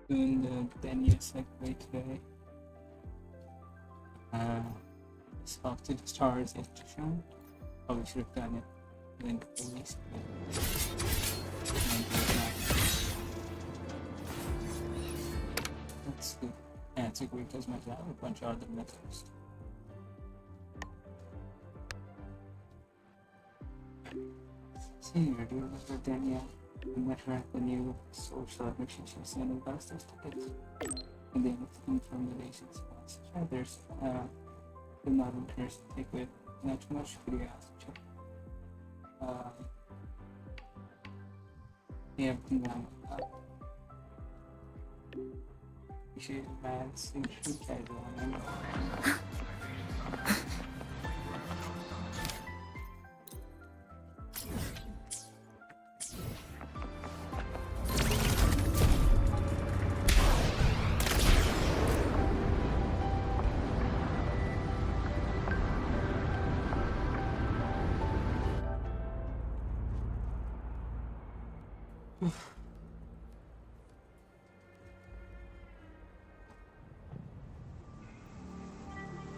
doing the Denia Segue today. Talk to the stars yet to show. Probably should have done it when released. Let's see. Yeah, it's a great because I have a bunch of other methods. See, you're doing this with Denia. We met her at the new social mission she sent in those tickets. And then it's from the nation's spots. Sure, there's the modern person to take with not too much curiosity. Yeah, you should man sing shoot guys on.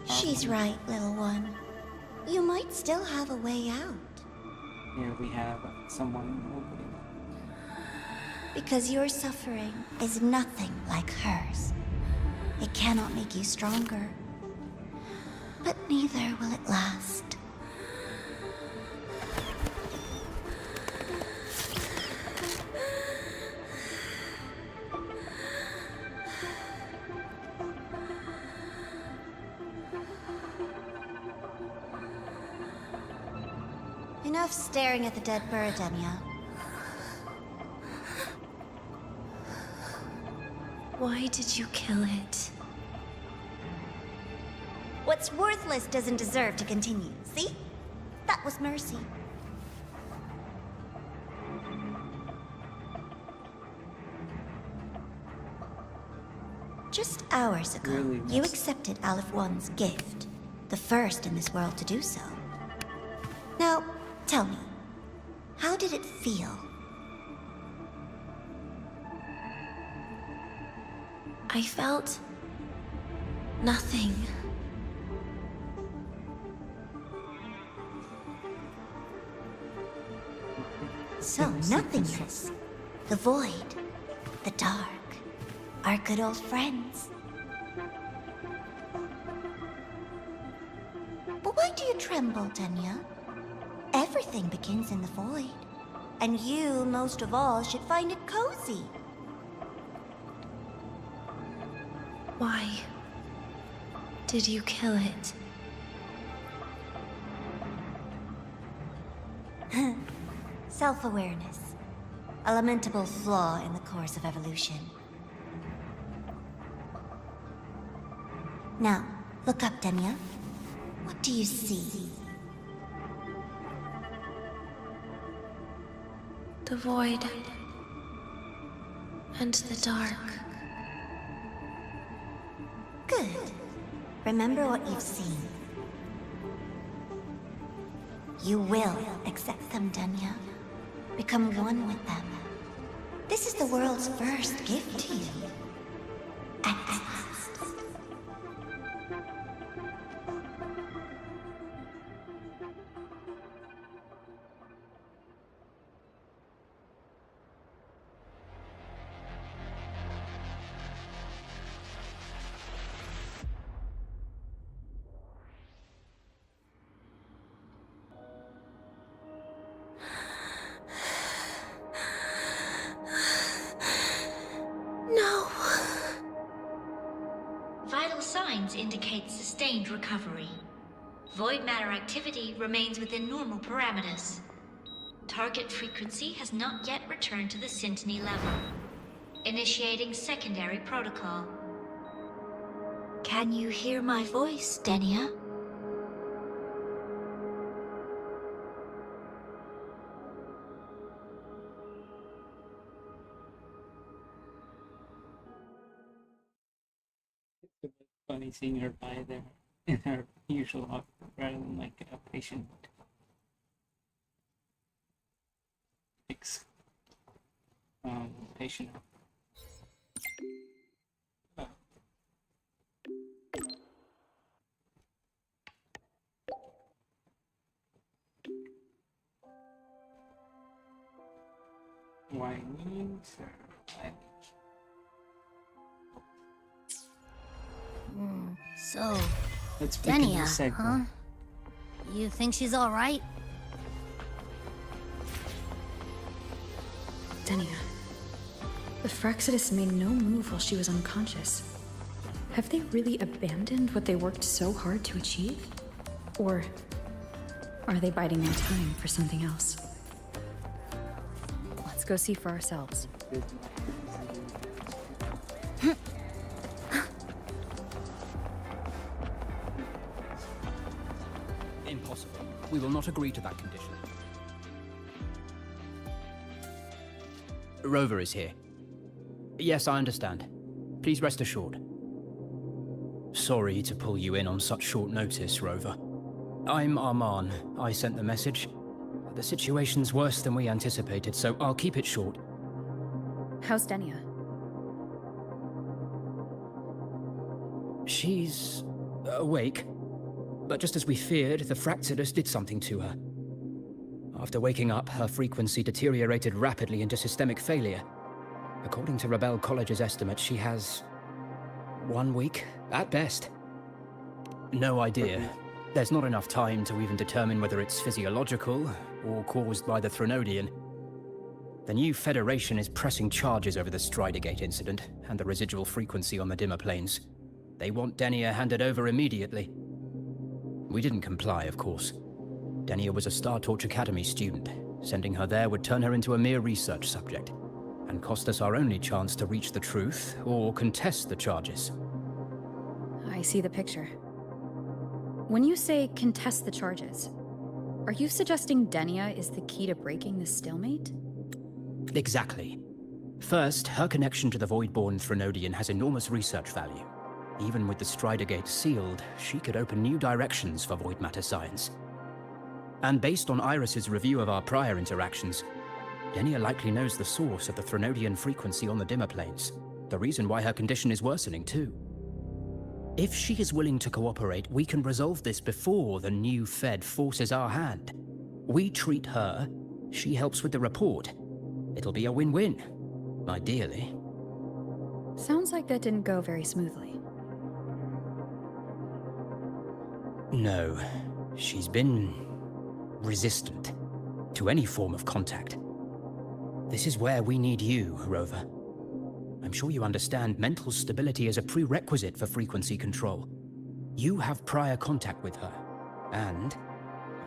She's right, little one. You might still have a way out. Here we have someone opening up. Because your suffering is nothing like hers. It cannot make you stronger. But neither will it last. Enough staring at the dead bird, Denia. Why did you kill it? What's worthless doesn't deserve to continue, see? That was mercy. Just hours ago, Really you nice. accepted Aleph One's gift. The first in this world to do so. Now, tell me, how did it feel? I felt nothing. So, nothingness. The void. The dark. Our good old friends. But why do you tremble, Denia? Everything begins in the void. And you, most of all, should find it cozy. Why did you kill it? Self-awareness. A lamentable flaw in the course of evolution. Now, look up, Denia. What do you see? The void and the dark. Good. Remember what you've seen. You will accept them, Denia. Become one with them. This is the world's first gift to you. At last. No. Vital signs indicate sustained recovery. Void matter activity remains within normal parameters. Target frequency has not yet returned to the syntony level. Initiating secondary protocol. Can you hear my voice, Denia? It's funny seeing her lie there in her usual outfit rather than like a patient. Patient. Why me, sir? So, Let's begin the Denia, segue. huh? You think she's alright? Denia. The Fractsidus made no move while she was unconscious. Have they really abandoned what they worked so hard to achieve? Or are they biding their time for something else? Let's go see for ourselves. Impossible. We will not agree to that condition. Rover is here. Yes, I understand. Please rest assured. Sorry to pull you in on such short notice, Rover. I'm Arman. I sent the message. The situation's worse than we anticipated, so I'll keep it short. How's Denia? She's awake. But just as we feared, the Fractsidus did something to her. After waking up, her frequency deteriorated rapidly into systemic failure. According to Rebel College's estimate, she has 1 week, at best. No idea. There's not enough time to even determine whether it's physiological or caused by the Threnodian. The new Federation is pressing charges over the Stridergate incident and the residual frequency on the dimmer planes. They want Denia handed over immediately. We didn't comply, of course. Denia was a Star Torch Academy student. Sending her there would turn her into a mere research subject, and cost us our only chance to reach the truth or contest the charges. I see the picture. When you say contest the charges, are you suggesting Denia is the key to breaking the stalemate? Exactly. First, her connection to the Voidborn Threnodian has enormous research value. Even with the Stridergate sealed, she could open new directions for void matter science. And based on Iris's review of our prior interactions, Denia likely knows the source of the Threnodian frequency on the dimmer planes, the reason why her condition is worsening too. If she is willing to cooperate, we can resolve this before the new Fed forces our hand. We treat her, she helps with the report. It'll be a win-win, ideally. Sounds like that didn't go very smoothly. No, she's been resistant to any form of contact. This is where we need you, Rover. I'm sure you understand mental stability is a prerequisite for frequency control. You have prior contact with her, and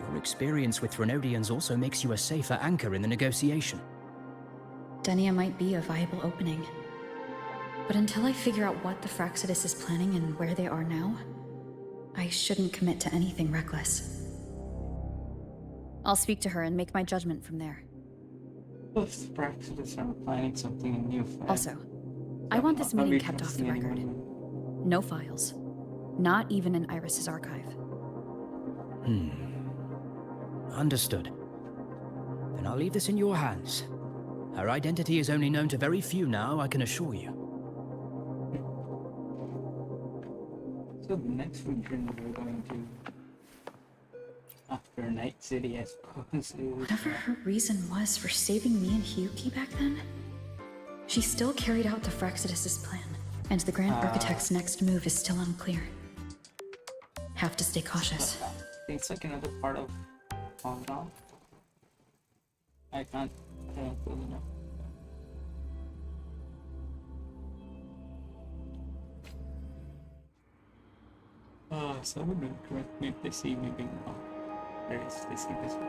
your experience with Threnodians also makes you a safer anchor in the negotiation. Denia might be a viable opening. But until I figure out what the Fractsidus is planning and where they are now, I shouldn't commit to anything reckless. I'll speak to her and make my judgment from there. If the Fractsidus are planning something new for Also, I want this meeting kept off the record. No files. Not even in Iris's archive. Understood. Then I'll leave this in your hands. Her identity is only known to very few now, I can assure you. So the next region we're going to, after Night City, I suppose, is... Whatever her reason was for saving me and Hyuki back then, she still carried out the Fractsidus' plan, and the Grand Architect's next move is still unclear. Have to stay cautious. I think it's like another part of Hong Kong. I don't really know. Someone will correct me if they see me being wrong. Or if they see this way.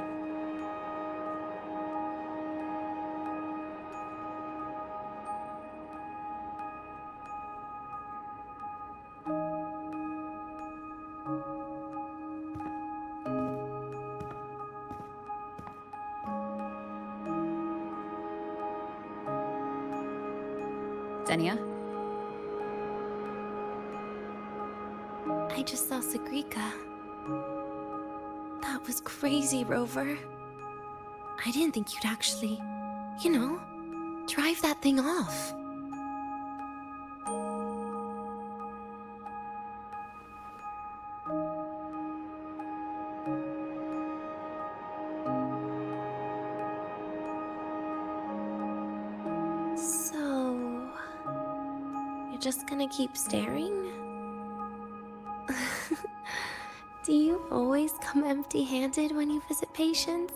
Denia? I just saw Sagrika. That was crazy, Rover. I didn't think you'd actually, drive that thing off. just gonna keep staring? Do you always come empty-handed when you visit patients?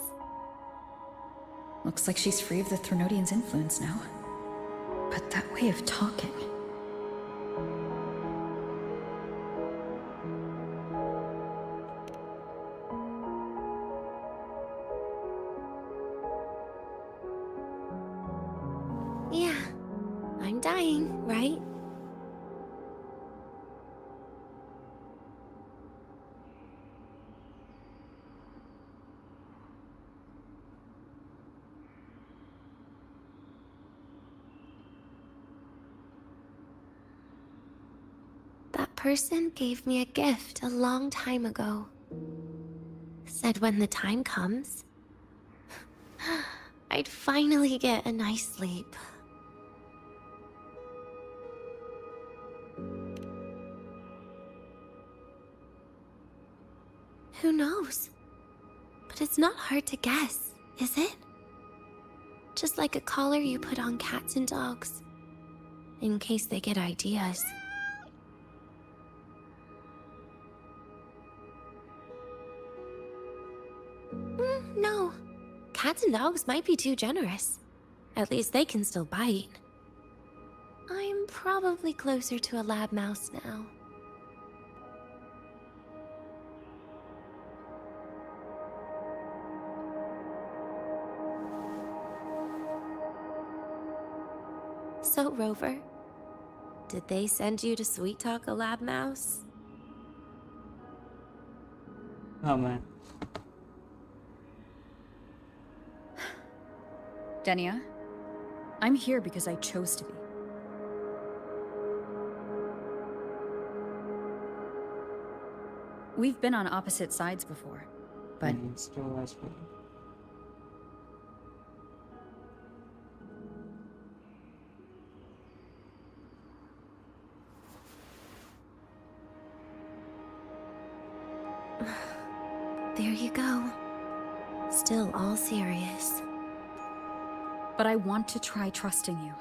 Looks like she's free of the Threnodian's influence now. But that way of talking... Yeah, I'm dying, right? That person gave me a gift a long time ago. Said when the time comes, I'd finally get a nice sleep. Who knows? But it's not hard to guess, is it? Just like a collar you put on cats and dogs, in case they get ideas. No. Cats and dogs might be too generous. At least they can still bite. I'm probably closer to a lab mouse now. So, Rover, did they send you to sweet talk a lab mouse? Oh man. Denia, I'm here because I chose to be. We've been on opposite sides before, but... Still was good. There you go. Still all serious. But I want to try trusting you.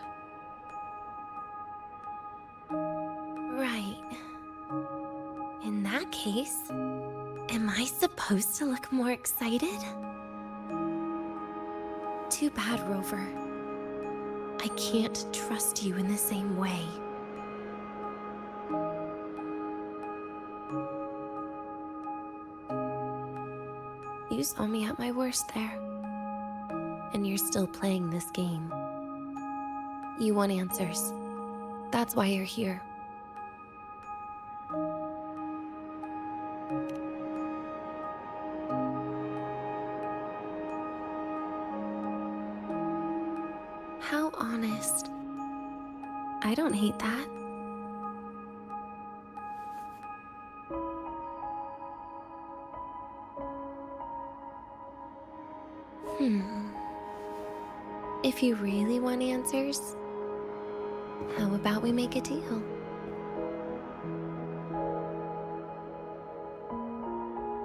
Right. In that case, am I supposed to look more excited? Too bad, Rover. I can't trust you in the same way. You saw me at my worst there. And you're still playing this game. You want answers. That's why you're here. How honest. I don't hate that. If you really want answers, how about we make a deal?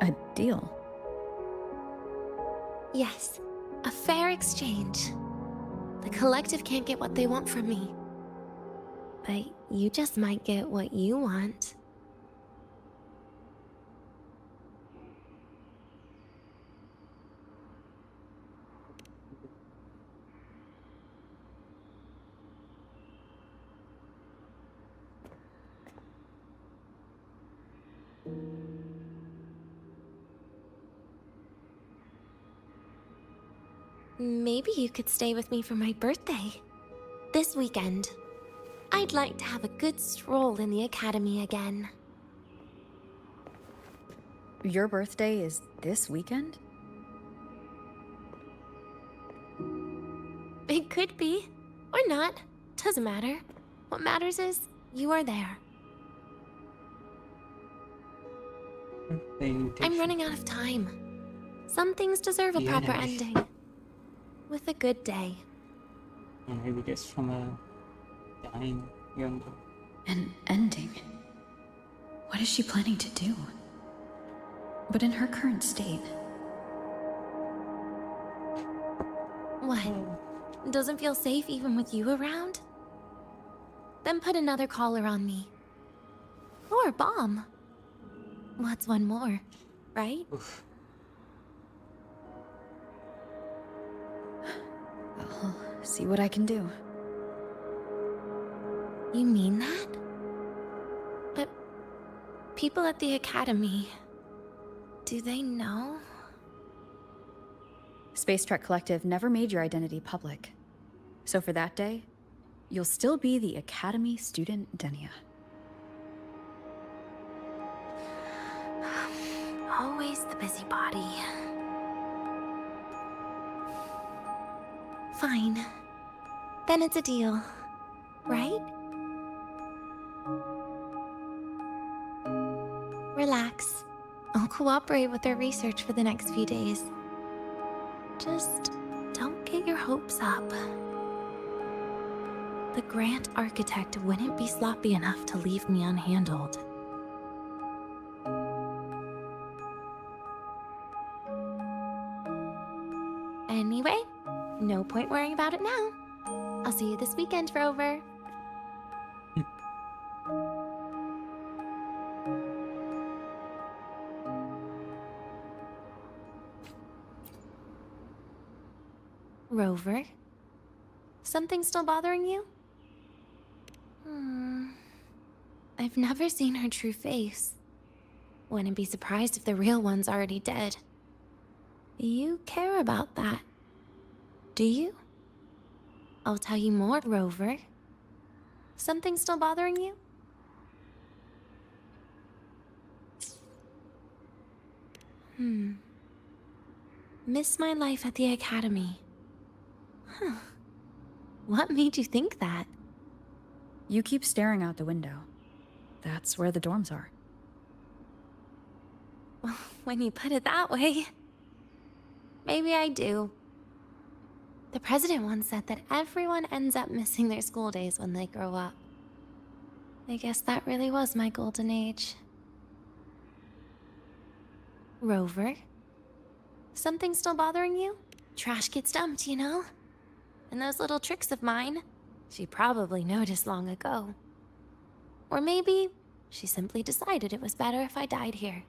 A deal? Yes, a fair exchange. The collective can't get what they want from me. But you just might get what you want. Maybe you could stay with me for my birthday. This weekend. I'd like to have a good stroll in the academy again. Your birthday is this weekend? It could be. Or not. Doesn't matter. What matters is, you are there. I'm running out of time. Some things deserve a proper ending. With a good day. Or maybe just from a dying young girl. An ending? What is she planning to do? But in her current state... What? Doesn't feel safe even with you around? then put another collar on me. Or a bomb. What's one more, right? Oof. I'll see what I can do. You mean that? But people at the academy, do they know? Space Trek Collective never made your identity public. So for that day, you'll still be the Academy student Denia. Always the busybody. Fine. Then it's a deal, right? Relax. I'll cooperate with their research for the next few days. Just don't get your hopes up. The Grand Architect wouldn't be sloppy enough to leave me unhandled. Anyway, no point worrying about it now. I'll see you this weekend, Rover. Rover? Something still bothering you? I've never seen her true face. Wouldn't be surprised if the real one's already dead. You care about that, do you? I'll tell you more, Rover. Something still bothering you? Miss my life at the academy. Huh. What made you think that? You keep staring out the window. That's where the dorms are. Well, when you put it that way, maybe I do. The president once said that everyone ends up missing their school days when they grow up. I guess that really was my golden age. Rover? Something still bothering you? Trash gets dumped, you know? And those little tricks of mine, she probably noticed long ago. Or maybe she simply decided it was better if I died here.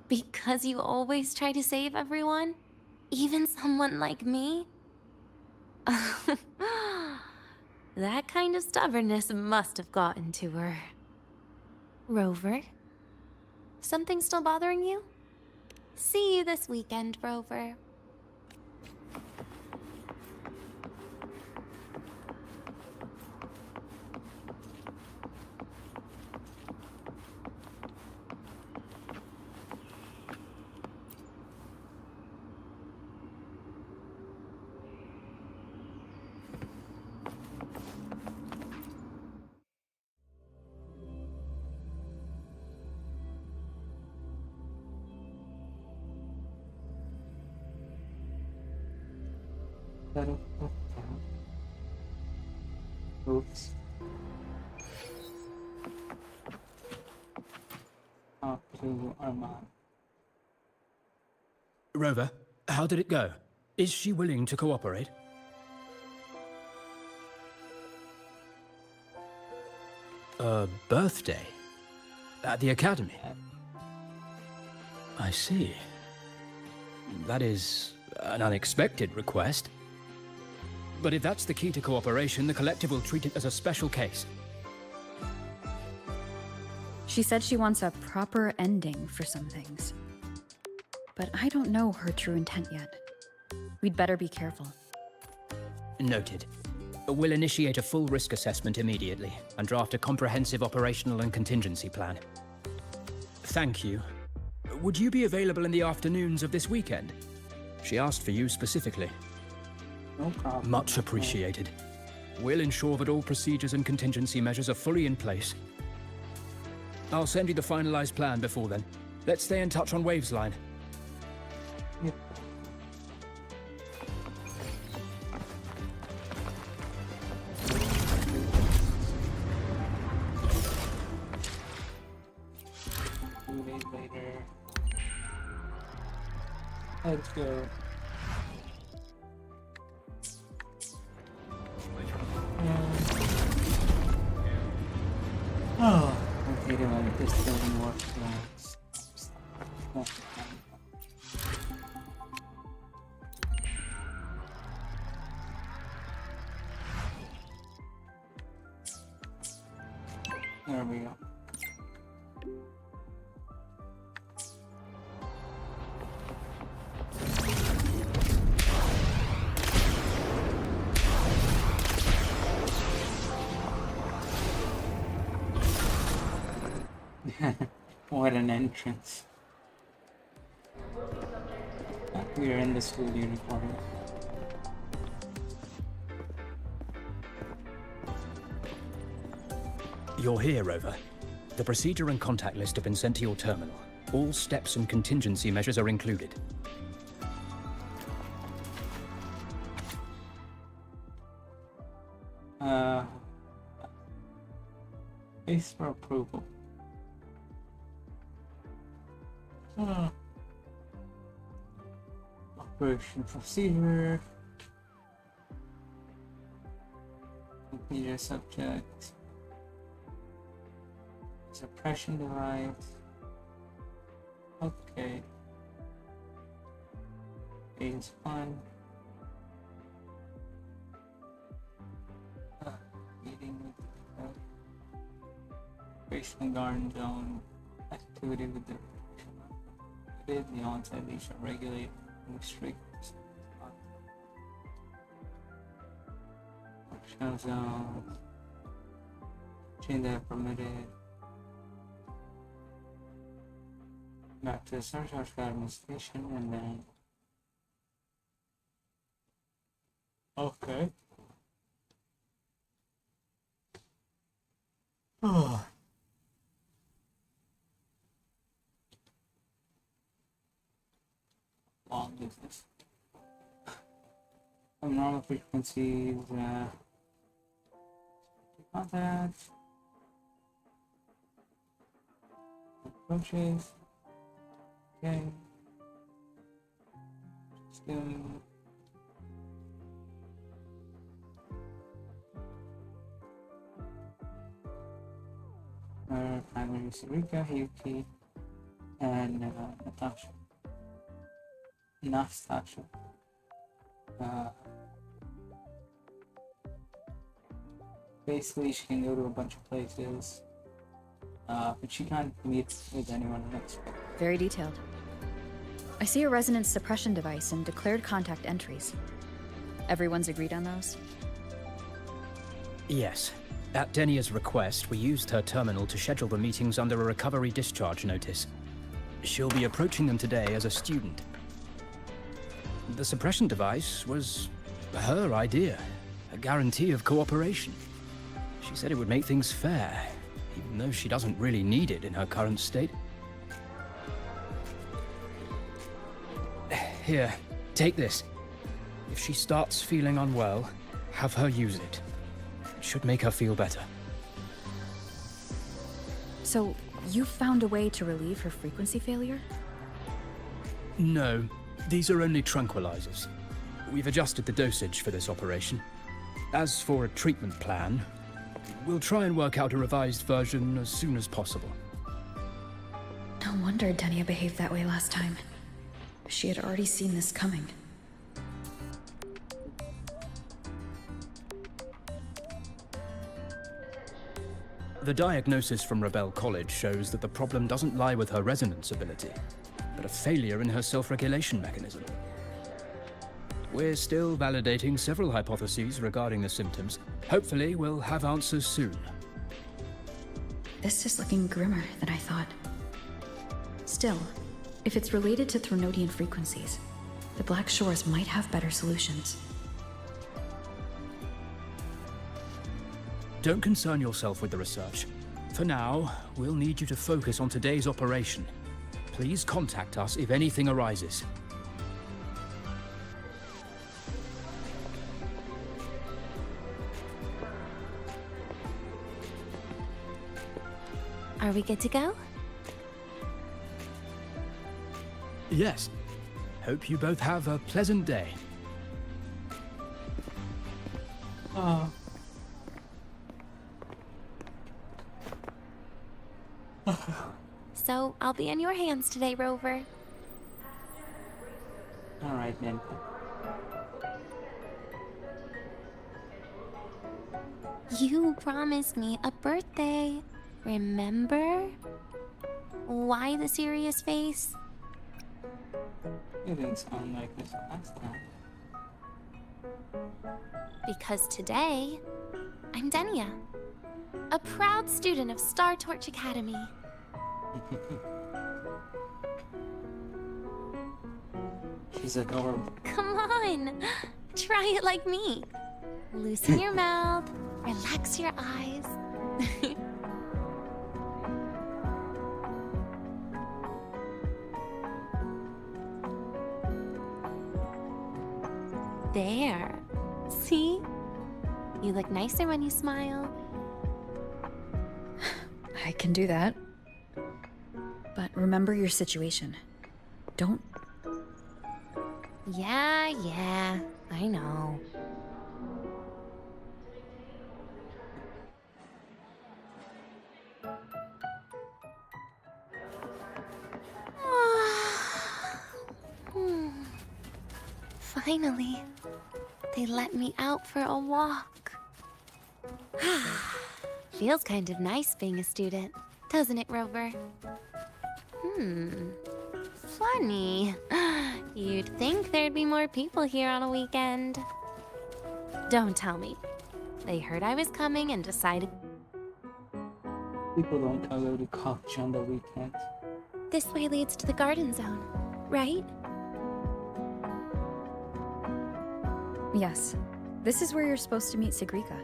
Because you always try to save everyone? Even someone like me? That kind of stubbornness must have gotten to her. Rover? Something still bothering you? See you this weekend, Rover. Oops. Up to Armand. Rover, how did it go? Is she willing to cooperate? A birthday? At the academy? I see. That is an unexpected request. But if that's the key to cooperation, the Collective will treat it as a special case. She said she wants a proper ending for some things. But I don't know her true intent yet. We'd better be careful. Noted. We'll initiate a full risk assessment immediately and draft a comprehensive operational and contingency plan. Thank you. Would you be available in the afternoons of this weekend? She asked for you specifically. No problem. Much appreciated. We'll ensure that all procedures and contingency measures are fully in place. I'll send you the finalized plan before then. Let's stay in touch on Waves Line. Yep. Two days later. Let's go. wait a minute, this doesn't work. There we go. What an entrance. We are in the school uniform. You're here, Rover. The procedure and contact list have been sent to your terminal. All steps and contingency measures are included. Base for approval. Operation procedure. Computer subject. Suppression device. Okay. Phase 1. Meeting with the operational garden zone. Activity with the on-site leash shall regulate and restrict operational zones. Change that permitted. Back to the Surcharge Garden Station and then. Okay. Oh. Long is this? Normal frequencies, contact, approaches, okay, still, primary Sarika, Yuki, and Natasha. Basically, she can go to a bunch of places, but she can't meet with anyone else. Very detailed. I see a resonance suppression device and declared contact entries. Everyone's agreed on those? Yes. At Denia's request, we used her terminal to schedule the meetings under a recovery discharge notice. She'll be approaching them today as a student. The suppression device was her idea, a guarantee of cooperation. She said it would make things fair, even though she doesn't really need it in her current state. Here, take this. If she starts feeling unwell, have her use it. It should make her feel better. So, you found a way to relieve her frequency failure? No, these are only tranquilizers. We've adjusted the dosage for this operation. As for a treatment plan, we'll try and work out a revised version as soon as possible. No wonder Denia behaved that way last time. She had already seen this coming. The diagnosis from Rebel College shows that the problem doesn't lie with her resonance ability, but a failure in her self-regulation mechanism. We're still validating several hypotheses regarding the symptoms. Hopefully, we'll have answers soon. This is looking grimmer than I thought. Still, if it's related to Thronodian frequencies, the Black Shores might have better solutions. Don't concern yourself with the research. For now, we'll need you to focus on today's operation. Please contact us if anything arises. Are we good to go? Yes. Hope you both have a pleasant day. So I'll be in your hands today, Rover. Alright then. You promised me a birthday. Remember? Why the serious face? It didn't sound like this last time. Because today, I'm Denia, a proud student of Star Torch Academy. She's adorable. Come on, try it like me. Loosen your mouth, relax your eyes. There. See? You look nicer when you smile. I can do that. But remember your situation. Don't. Yeah, I know. Finally, they let me out for a walk. Feels kind of nice being a student, doesn't it, Rover? Funny. You'd think there'd be more people here on a weekend. Don't tell me. They heard I was coming and decided People don't go to college on the weekends. this way leads to the garden zone, right? Yes. This is where you're supposed to meet Sigrika.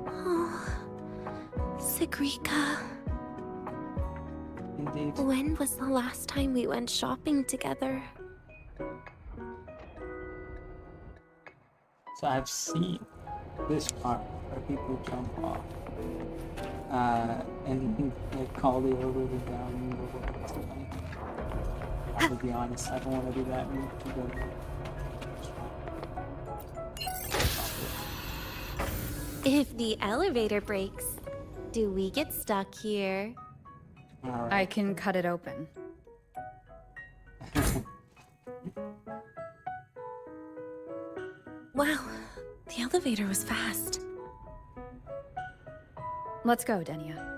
Oh, Sigrika. Indeed. When was the last time we went shopping together? So I've seen this part where people jump off and like call the elevator down in the world. It's funny. I will be honest, I don't want to do that move to go. If the elevator breaks, do we get stuck here? Alright. I can cut it open. Wow, the elevator was fast. Let's go, Denia.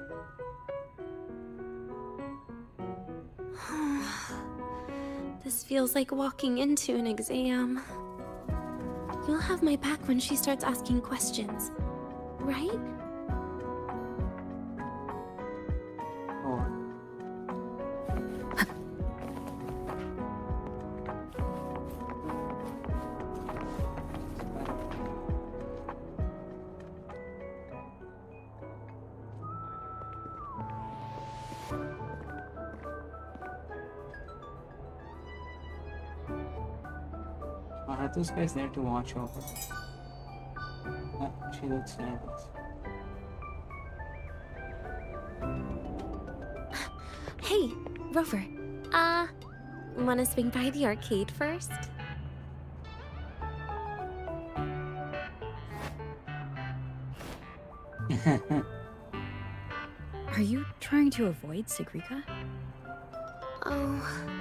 This feels like walking into an exam. You'll have my back when she starts asking questions, right? Or are those guys there to watch over? She looks nervous. Hey, Rover. Wanna swing by the arcade first? Are you trying to avoid Sigrika? Oh,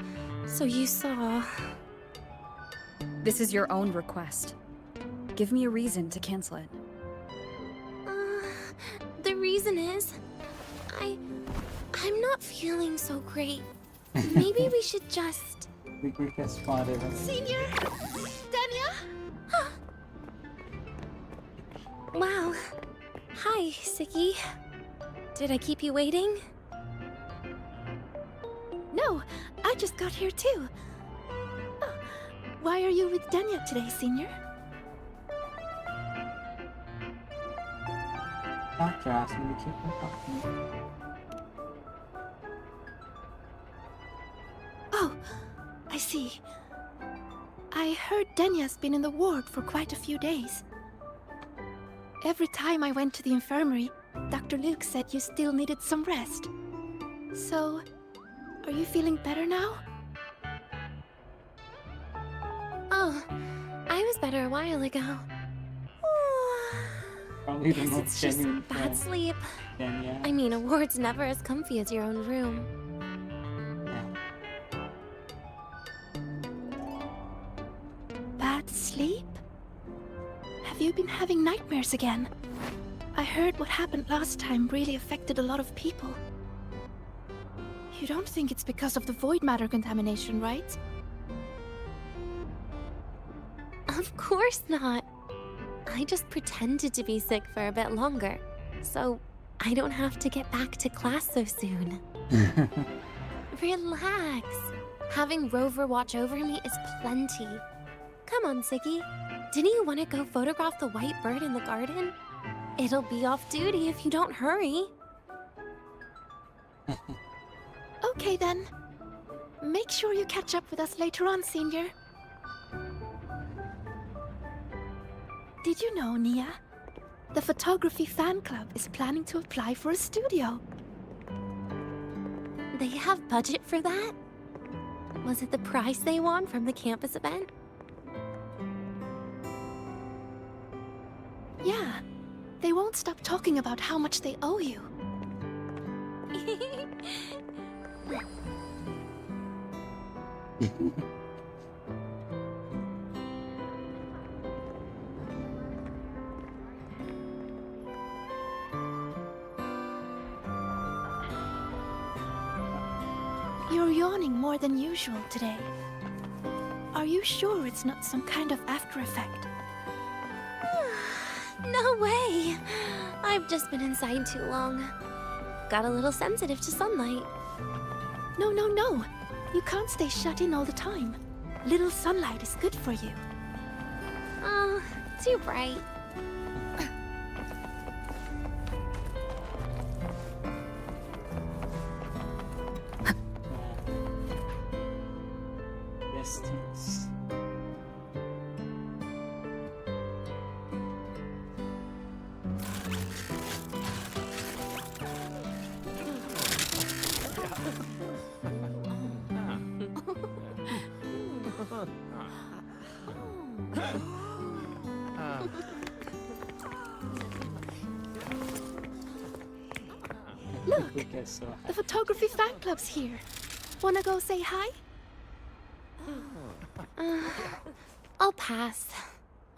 so you saw. This is your own request. Give me a reason to cancel it. The reason is, I'm not feeling so great. Maybe we should just... The group has spotted us. Senior? Denia? Wow. Hi, Siggy. Did I keep you waiting? No, I just got here too. Oh, why are you with Denia today, Senior? Doctor asked me to keep her company. Oh, I see. I heard Denia's been in the ward for quite a few days. Every time I went to the infirmary, Dr. Luke said you still needed some rest. So, are you feeling better now? Oh, I was better a while ago. Probably the Guess most it's just genuine bad friend. sleep. Denia. I mean, a ward's never as comfy as your own room. Bad sleep? Have you been having nightmares again? I heard what happened last time really affected a lot of people. You don't think it's because of the void matter contamination, right? Of course not. I just pretended to be sick for a bit longer, so I don't have to get back to class so soon. Relax. Having Rover watch over me is plenty. Come on, Segue. Didn't you want to go photograph the white bird in the garden? It'll be off duty if you don't hurry. Okay then. Make sure you catch up with us later on, Senior. Did you know, Nia? The photography fan club is planning to apply for a studio. They have budget for that? Was it the prize they won from the campus event? Yeah. They won't stop talking about how much they owe you. You're yawning more than usual today. Are you sure it's not some kind of after effect? No way! I've just been inside too long. Got a little sensitive to sunlight. No, no, no. You can't stay shut in all the time. Little sunlight is good for you. Oh, too bright. Besties. Look, I guess so. the photography fan club's here. Wanna go say hi? I'll pass.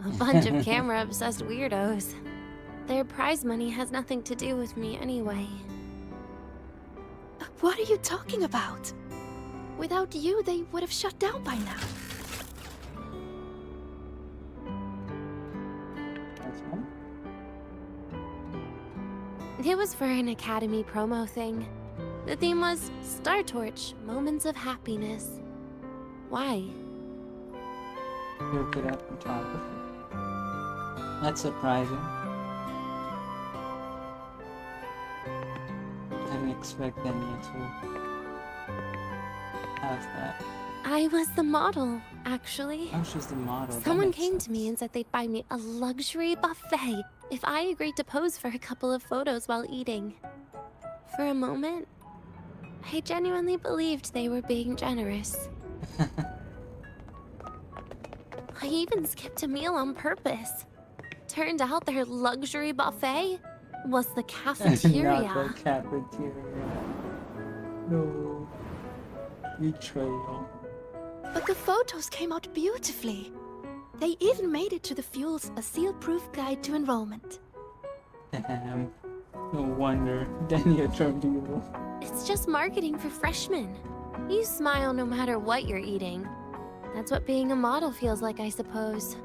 A bunch of camera-obsessed weirdos. Their prize money has nothing to do with me anyway. What are you talking about? Without you, they would have shut down by now. That's fine. It was for an Academy promo thing. The theme was Star Torch, Moments of Happiness. Why? You're good at photography. That's surprising. I didn't expect Denia to have that. I was the model, actually. Oh, she's the model. That Someone makes came sense. to me and said they'd buy me a luxury buffet if I agreed to pose for a couple of photos while eating. For a moment, I genuinely believed they were being generous. I even skipped a meal on purpose. Turned out their luxury buffet was the cafeteria. Not the cafeteria. No. Betrayal. But the photos came out beautifully. They even made it to the Fuel's A Seal-Proof Guide to Enrollment. Damn. No wonder Denia turned evil. It's just marketing for freshmen. You smile no matter what you're eating. That's what being a model feels like, I suppose.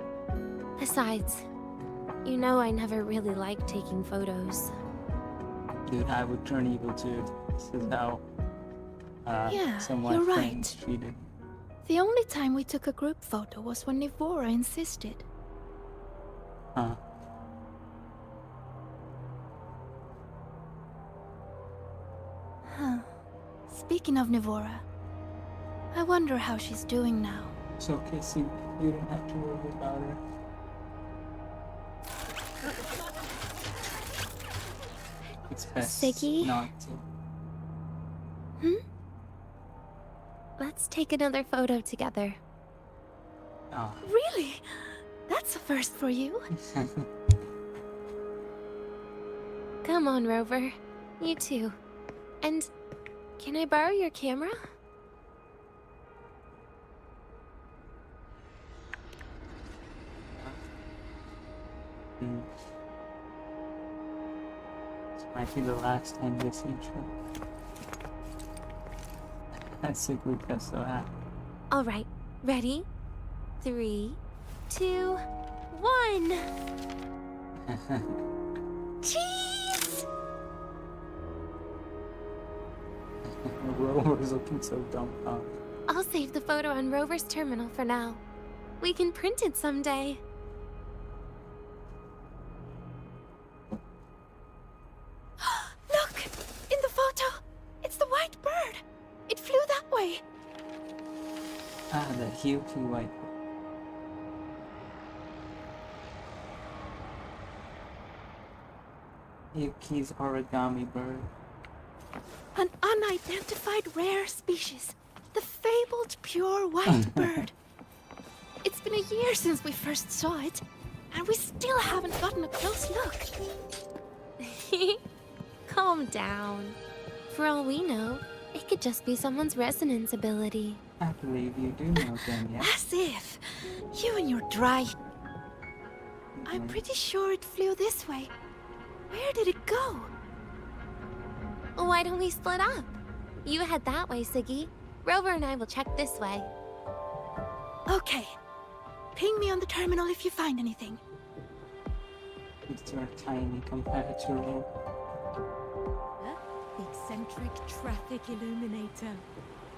Besides, you know I never really liked taking photos. Dude, I would turn evil too. This is how Yeah, some of you're my right. friends treated. The only time we took a group photo was when Nivora insisted. Huh. Huh. Speaking of Nivora, I wonder how she's doing now. It's okay, see, you don't have to worry about her. It's best Segue? not to. Let's take another photo together. Oh. Really? That's a first for you. Come on, Rover. You too. And can I borrow your camera? This might be the last time this intro. That's a good guess, so All right. Ready? 3, 2, 1. Cheese! Rover's looking so dumbfounded. I'll save the photo on Rover's terminal for now. We can print it someday. Look! In the photo! It's the white bird! It flew that way! Ah, the Hyuki white. Hyuki's origami bird. An unidentified rare species. The fabled pure white bird. It's been a year since we first saw it, and we still haven't gotten a close look. Calm down. For all we know, it could just be someone's resonance ability. I believe you do know Denia. As if. You and your dry... I'm pretty sure it flew this way. Where did it go? Why don't we split up? You head that way, Siggy. Rover and I will check this way. Okay. Ping me on the terminal if you find anything. It's your tiny compared to Rover. The eccentric traffic illuminator.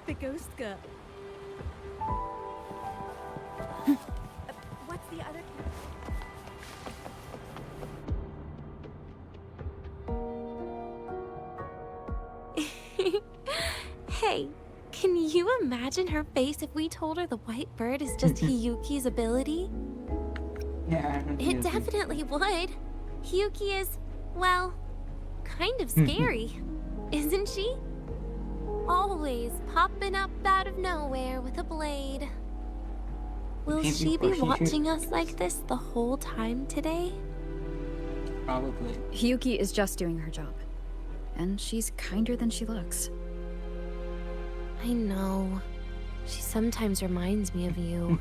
The ghost girl. What's the other... Hey, can you imagine her face if we told her the white bird is just Hyuki's ability? Yeah, It definitely would. Hyuki is, well, kind of scary, isn't she? Always popping up out of nowhere with a blade. Will Maybe she be for watching us like this the whole time today? Probably. Hyuki is just doing her job. And she's kinder than she looks. I know. She sometimes reminds me of you.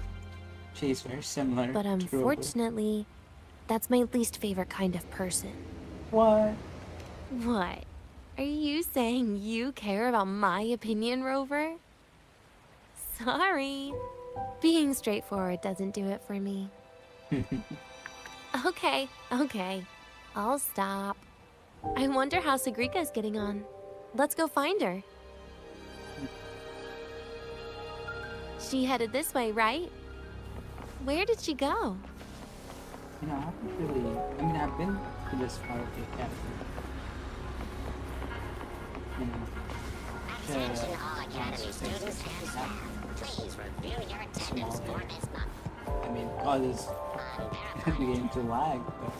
She's very similar But to Rover. unfortunately, that's my least favorite kind of person. What? What? Are you saying you care about my opinion, Rover? Sorry. Being straightforward doesn't do it for me. Okay. I'll stop. I wonder how Sagrika's getting on. Let's go find her. She headed this way, right? Where did she go? You know, I haven't really... I mean, I've been to this part of the academy. You know, Attention all Academy students and staff. Please review your attendance form as I mean, all this beginning to lag, but...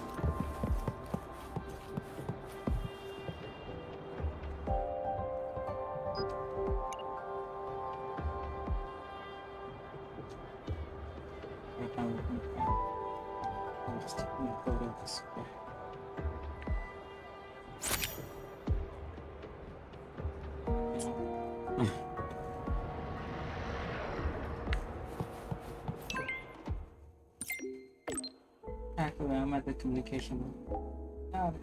I'm just taking a photo of this way. Actually, I'm at the communication room.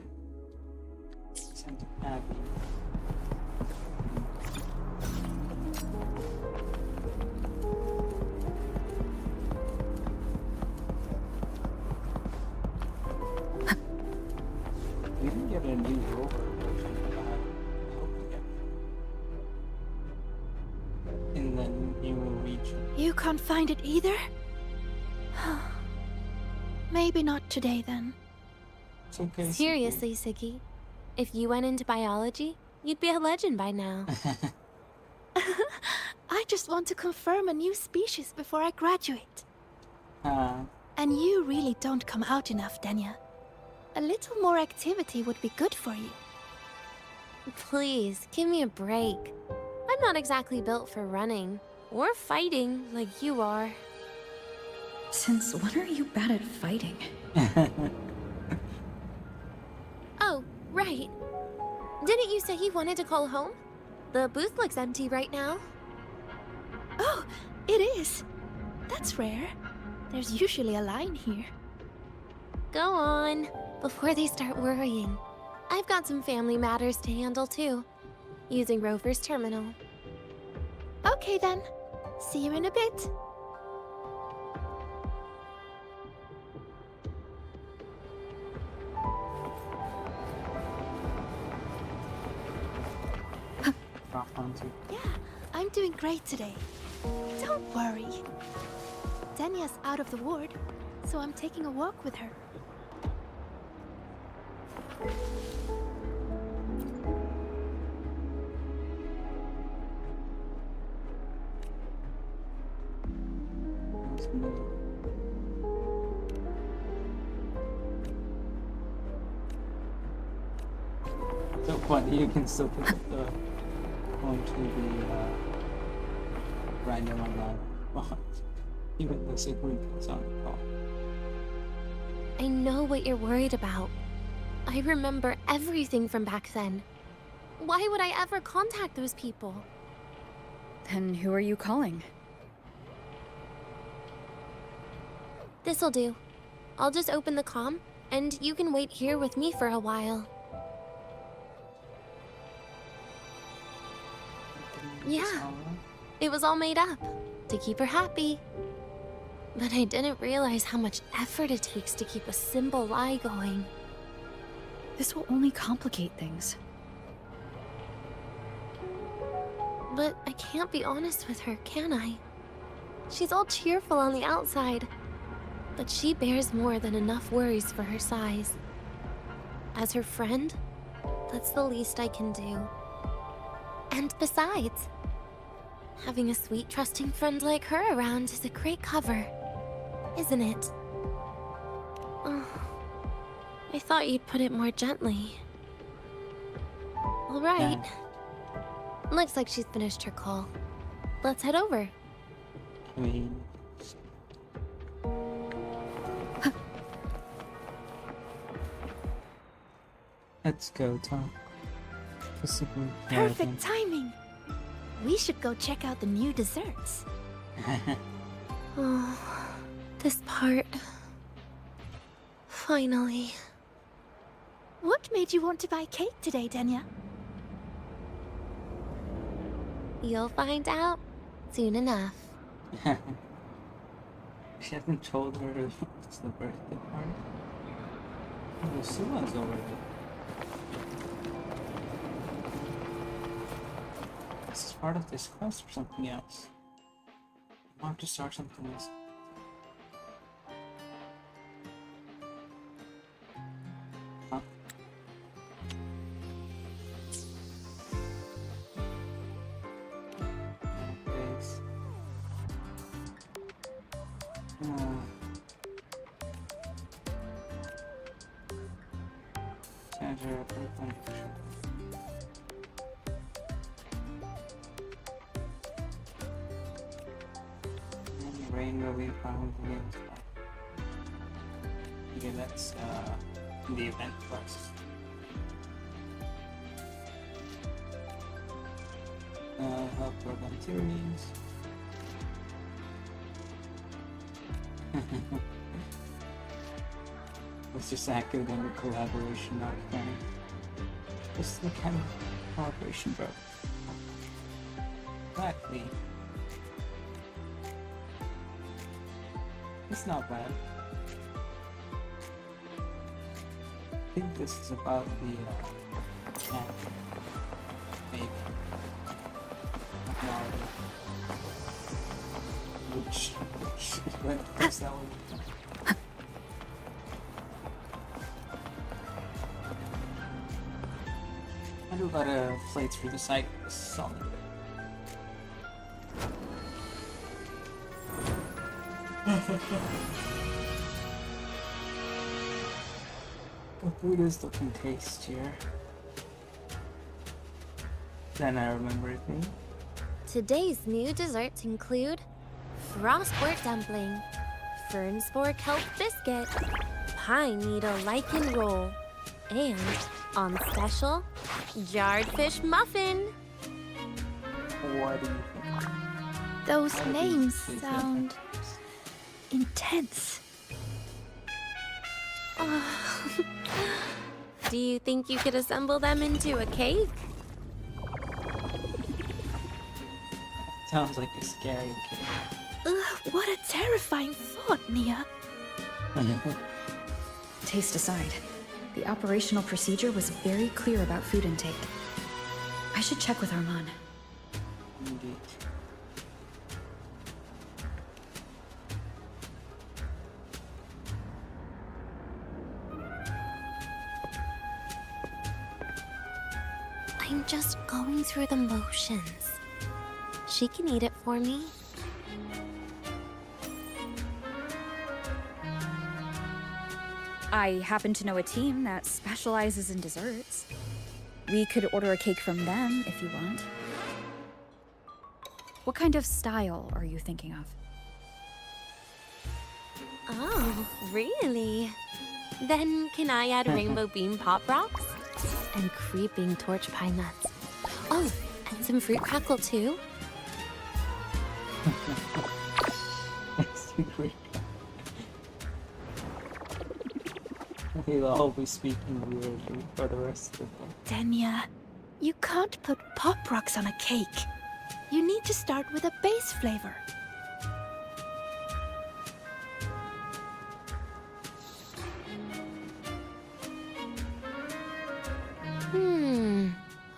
Send to Abby. We didn't get a new rover version, but I hope we get in the new region. You can't find it either? Maybe not today then. It's okay. Seriously, Siggy. If you went into biology, you'd be a legend by now. I just want to confirm a new species before I graduate. Ah, And you really don't come out enough, Denia. A little more activity would be good for you. Please, give me a break. I'm not exactly built for running or fighting like you are. Since when are you bad at fighting? Oh, Right. Didn't you say you wanted to call home? The booth looks empty right now. Oh, it is. That's rare. There's usually a line here. Go on, before they start worrying. I've got some family matters to handle too, using Rover's terminal. Okay then. See you in a bit. Yeah, I'm doing great today. Don't worry. Denia's out of the ward, so I'm taking a walk with her. So funny, you can still pick up the going to the random online bot, even though Segue is on the call. I know what you're worried about. I remember everything from back then. Why would I ever contact those people? Then who are you calling? This'll do. I'll just open the comm, and you can wait here with me for a while. Yeah, it was all made up, to keep her happy. But I didn't realize how much effort it takes to keep a simple lie going. This will only complicate things. But I can't be honest with her, can I? She's all cheerful on the outside, but she bears more than enough worries for her size. As her friend, that's the least I can do. And besides, having a sweet, trusting friend like her around is a great cover, isn't it? Oh, I thought you'd put it more gently. All right. Looks like she's finished her call. Let's head over. I mean... Let's go, Tom. Perfect timing! We should go check out the new desserts. Oh, this part. Finally. What made you want to buy cake today, Denia? You'll find out soon enough. She hasn't told her it's the birthday party. Oh, Sua's over there. This is part of this quest or something else. I want to start something else. Huh? Thanks. Charger, Rain will be found in the spot. Okay, that's the event quest. Help volunteers. Let's just active on the collaboration, not planning. This is the kind of collaboration, bro. Exactly. It's not bad. I think this is about the cat. Maybe. Which what's that one? I do a lot of plates for the site. Solid. The food is looking tastier than I remember it being. Today's new desserts include frostwork dumpling, fern spore kelp biscuit, pine needle lichen roll, and On special, jarred fish muffin. What do you think? Those How do names these sound intense. Do you think you could assemble them into a cake? Sounds like a scary kid. Ugh, what a terrifying thought, Nia. Taste aside, the operational procedure was very clear about food intake. I should check with Arman. Indeed. I'm just going through the motions. She can eat it for me. I happen to know a team that specializes in desserts. We could order a cake from them if you want. What kind of style are you thinking of? Oh, really? Then can I add rainbow bean pop rocks? And creeping torch pine nuts. Oh, and some fruit crackle too? He'll all be speaking weirdly for the rest of them. Denia, you can't put pop rocks on a cake. You need to start with a base flavor.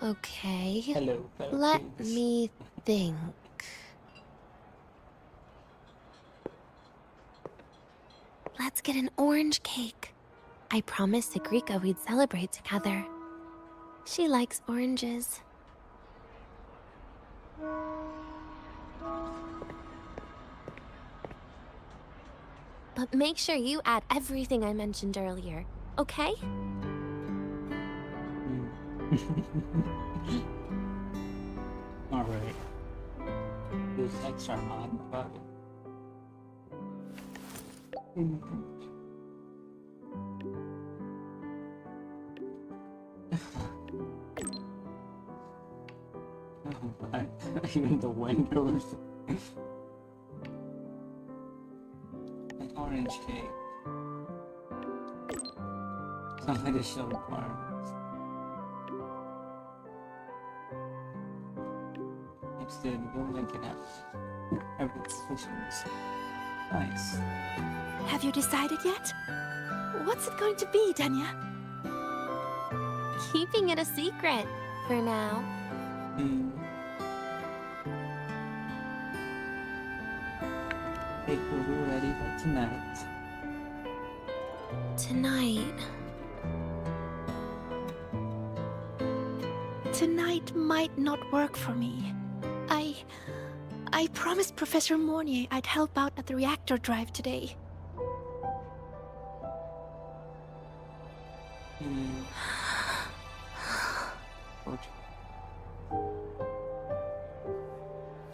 Okay. Hello, fellow Let kids. me think. Let's get an orange cake. I promised Sigrika we'd celebrate together. She likes oranges. But make sure you add everything I mentioned earlier, okay? Alright. There's extra mind about it. Even the windows. An orange cake. Some additional requirements. Instead, we'll make it happen. Everything's efficient. Nice. Have you decided yet? What's it going to be, Denia? Keeping it a secret for now. Cake will be ready by tonight. Tonight. Tonight might not work for me. I promised Professor Mornier I'd help out at the reactor drive today.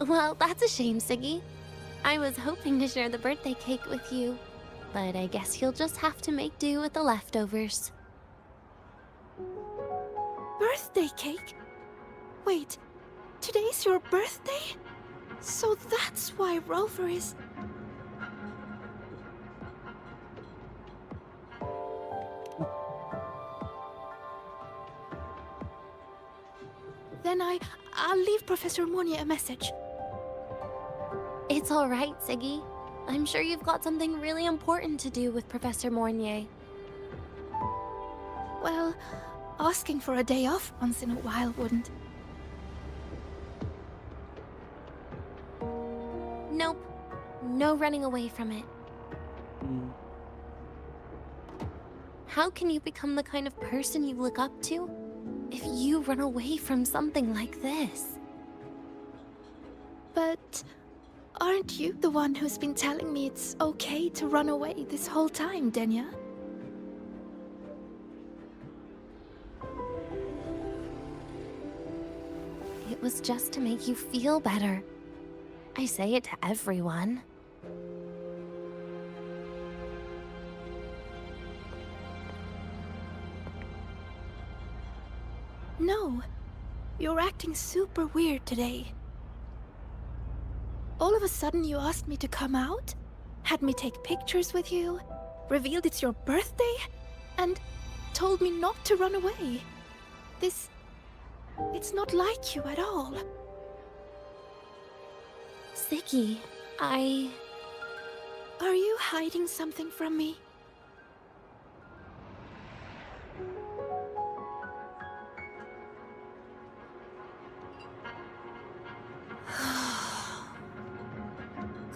Well, that's a shame, Siggy. I was hoping to share the birthday cake with you, but I guess you'll just have to make do with the leftovers. Birthday cake? Wait, today's your birthday? So that's why Rover is... Then I'll leave Professor Mornier a message. It's all right, Siggy. I'm sure you've got something really important to do with Professor Mornier. Well, asking for a day off once in a while wouldn't. Nope. No running away from it. How can you become the kind of person you look up to if you run away from something like this? But aren't you the one who's been telling me it's okay to run away this whole time, Denia? It was just to make you feel better. I say it to everyone. know. You're acting super weird today. All of a sudden you asked me to come out, had me take pictures with you, revealed it's your birthday, and told me not to run away. It's not like you at all. Segue, Are you hiding something from me?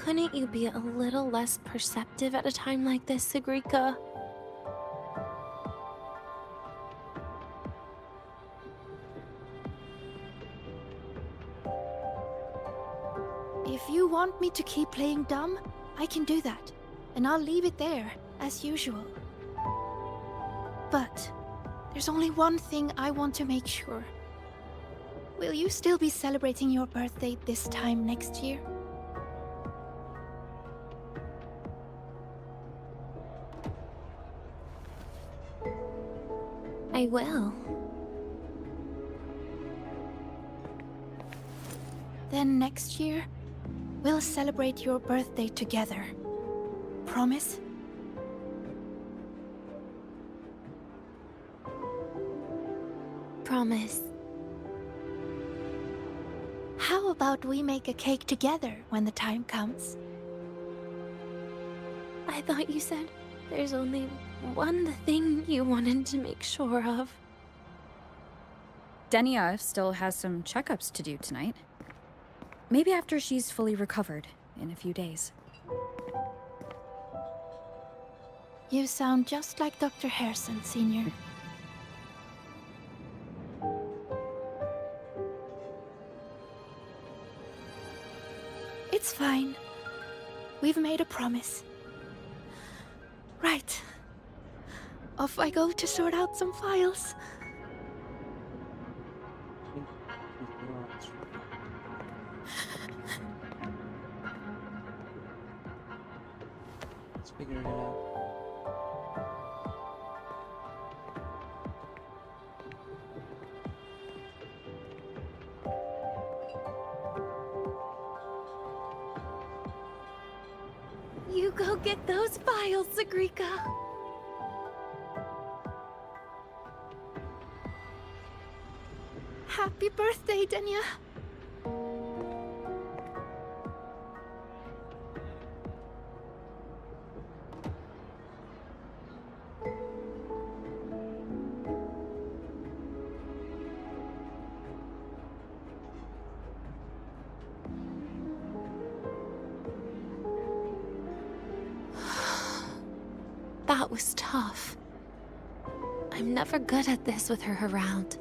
Couldn't you be a little less perceptive at a time like this, Segrika? If you want me to keep playing dumb, I can do that. And I'll leave it there, as usual. But there's only one thing I want to make sure. Will you still be celebrating your birthday this time next year? I will. Then next year, we'll celebrate your birthday together. Promise? Promise. How about we make a cake together when the time comes? I thought you said there's only one thing you wanted to make sure of. Denia still has some checkups to do tonight. Maybe after she's fully recovered in a few days. You sound just like Dr. Harrison, Senior. It's fine. We've made a promise. Right. Off I go to sort out some files. Let's figure it out. You go get those files, Segrika. Happy birthday, Denia. That was tough. I'm never good at this with her around.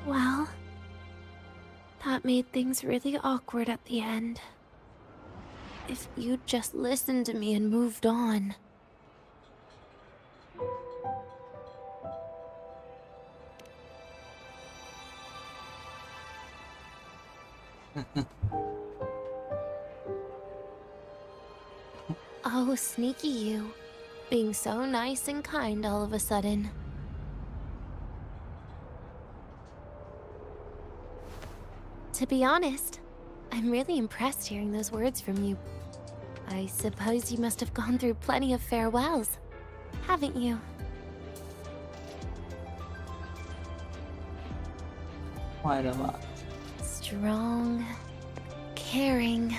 Well, that made things really awkward at the end. If you'd just listened to me and moved on. Oh, sneaky you. Being so nice and kind all of a sudden. To be honest, I'm really impressed hearing those words from you. I suppose you must have gone through plenty of farewells, haven't you? Quite a lot. Strong, caring.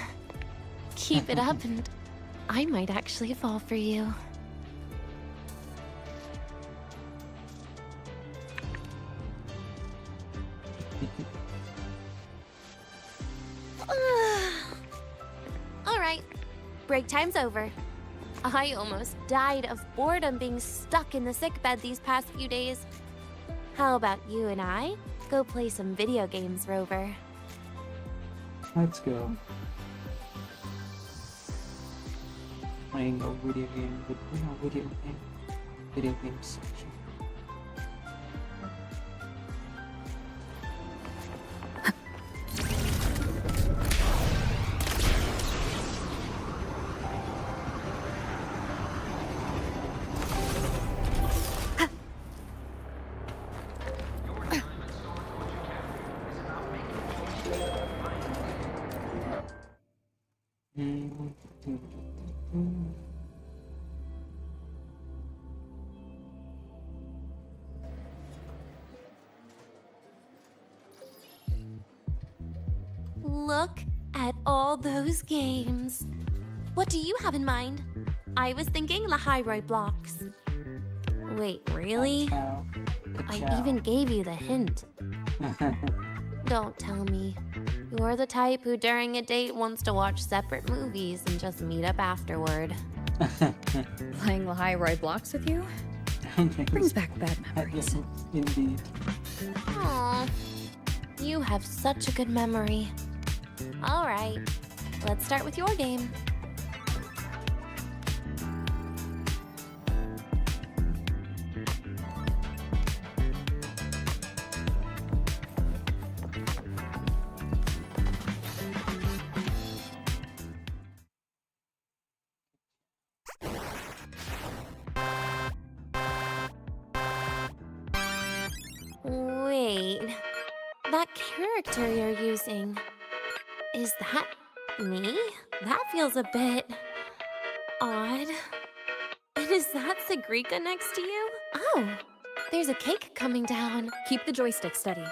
Keep it up and I might actually fall for you. Alright, break time's over. I almost died of boredom being stuck in the sickbed these past few days. How about you and I go play some video games, Rover? Let's go. Playing a video game, but video game section. Look at all those games. What do you have in mind? I was thinking Lahiroi blocks. Wait, really? Ciao. I Ciao. even gave you the hint. Don't tell me. You're the type who during a date wants to watch separate movies and just meet up afterward. Playing Lahiroi blocks with you brings back bad memories. Indeed. Aw, you have such a good memory. All right, let's start with your game. Wait, that character you're using, is that me? That feels a bit odd. And is that Segrika next to you? Oh, there's a cake coming down. Keep the joystick steady.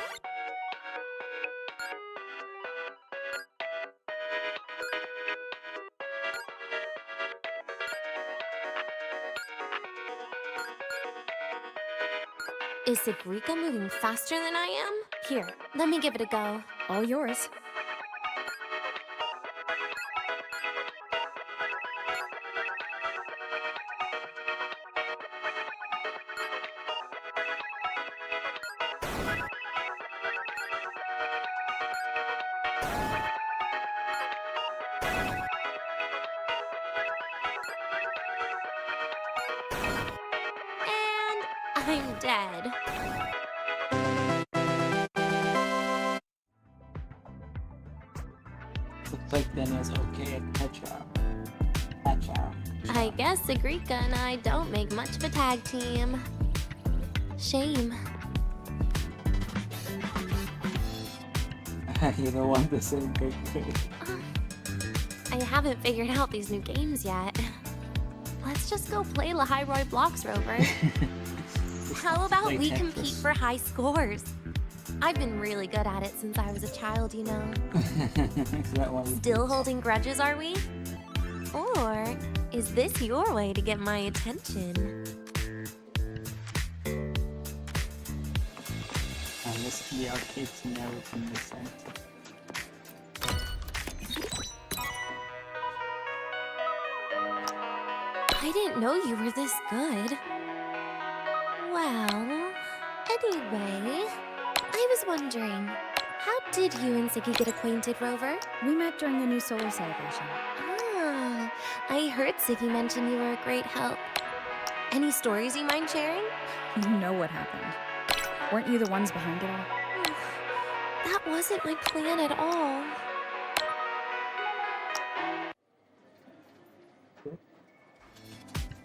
Is Segrika moving faster than I am? Here, let me give it a go. All yours. And I'm dead. Looks like Denia's okay at catch-up. Catch-up. I guess Segrika and I don't make much of a tag team. Shame. You don't want the same character. I haven't figured out these new games yet. Let's just go play Lahiroi blocks, Rover. How about Play we Tetris. compete for high scores? I've been really good at it since I was a child, you know. Is that why we Still holding grudges, are we? Or is this your way to get my attention? Unless the arcade scenario can make sense. I didn't know you were this good. Well, anyway, I was wondering, how did you and Siggy get acquainted, Rover? We met during the new solar celebration. Ah, I heard Siggy mention you were a great help. Any stories you mind sharing? You know what happened. Weren't you the ones behind it all? That wasn't my plan at all.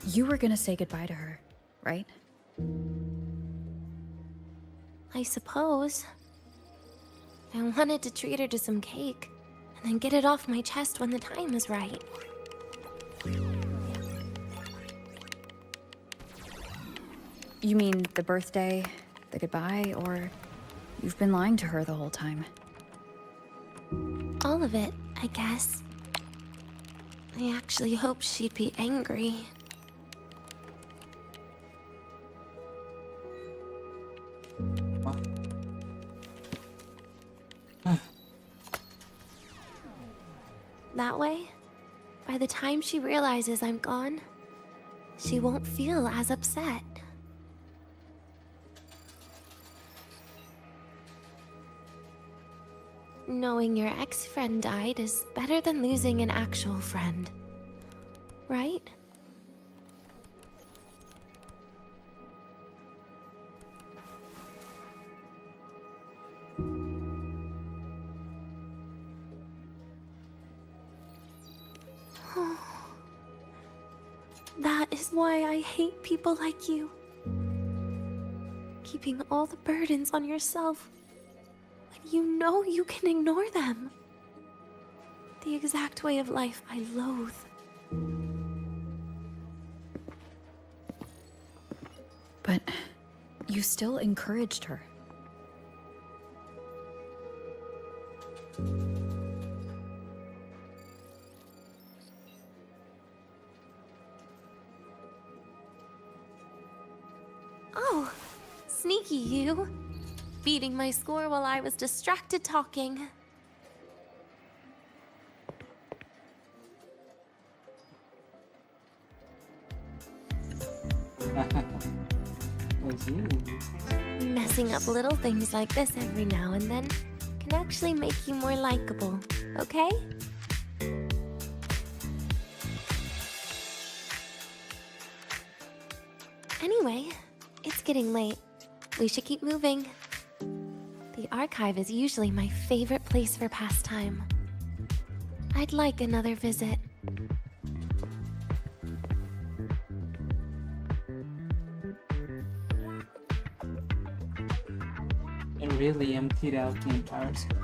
You were gonna say goodbye to her, right? I suppose. I wanted to treat her to some cake, and then get it off my chest when the time was right. You mean the birthday, the goodbye, or you've been lying to her the whole time? All of it, I guess. I actually hoped she'd be angry. That way, by the time she realizes I'm gone, she won't feel as upset. Knowing your ex-friend died is better than losing an actual friend, right? That is why I hate people like you. Keeping all the burdens on yourself when you know you can ignore them. The exact way of life I loathe. But you still encouraged her. Lucky you. Beating my score while I was distracted talking. Was you? Messing up little things like this every now and then can actually make you more likable, okay? Anyway, it's getting late. We should keep moving. The archive is usually my favorite place for pastime. I'd like another visit. It really emptied out the entire school.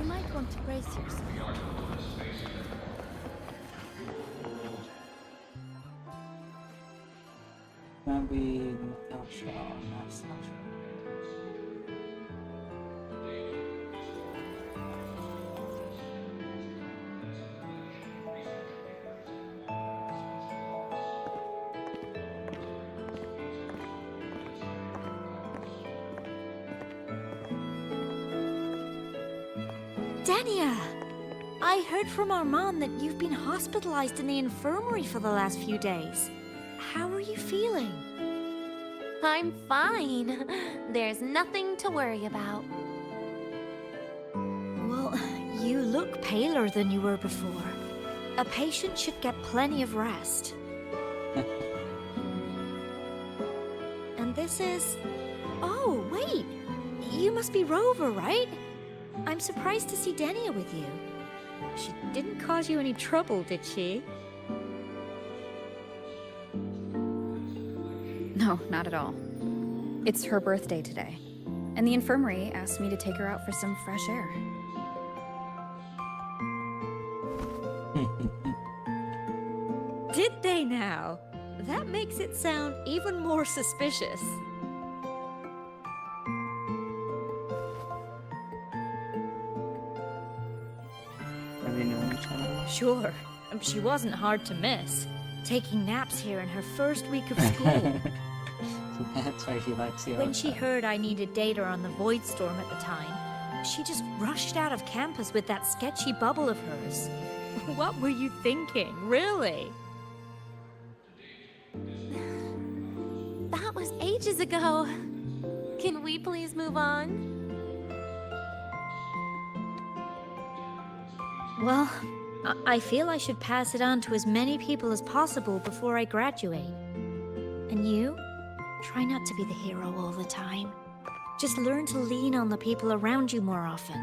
You might want to brace yourself. Maybe Natasha or Natasha. Denia! I heard from our mom that you've been hospitalized in the infirmary for the last few days. How are you feeling? I'm fine. There's nothing to worry about. Well, you look paler than you were before. A patient should get plenty of rest. And this is... Oh, wait! You must be Rover, right? I'm surprised to see Denia with you. She didn't cause you any trouble, did she? No, not at all. It's her birthday today, and the infirmary asked me to take her out for some fresh air. Did they now? That makes it sound even more suspicious. Have they known each other? Sure, she wasn't hard to miss. Taking naps here in her first week of school. So that's why she likes you. When she heard I needed data on the Void Storm at the time, she just rushed out of campus with that sketchy bubble of hers. What were you thinking, really? That was ages ago. Can we please move on? Well, I feel I should pass it on to as many people as possible before I graduate. And you? Try not to be the hero all the time. Just learn to lean on the people around you more often.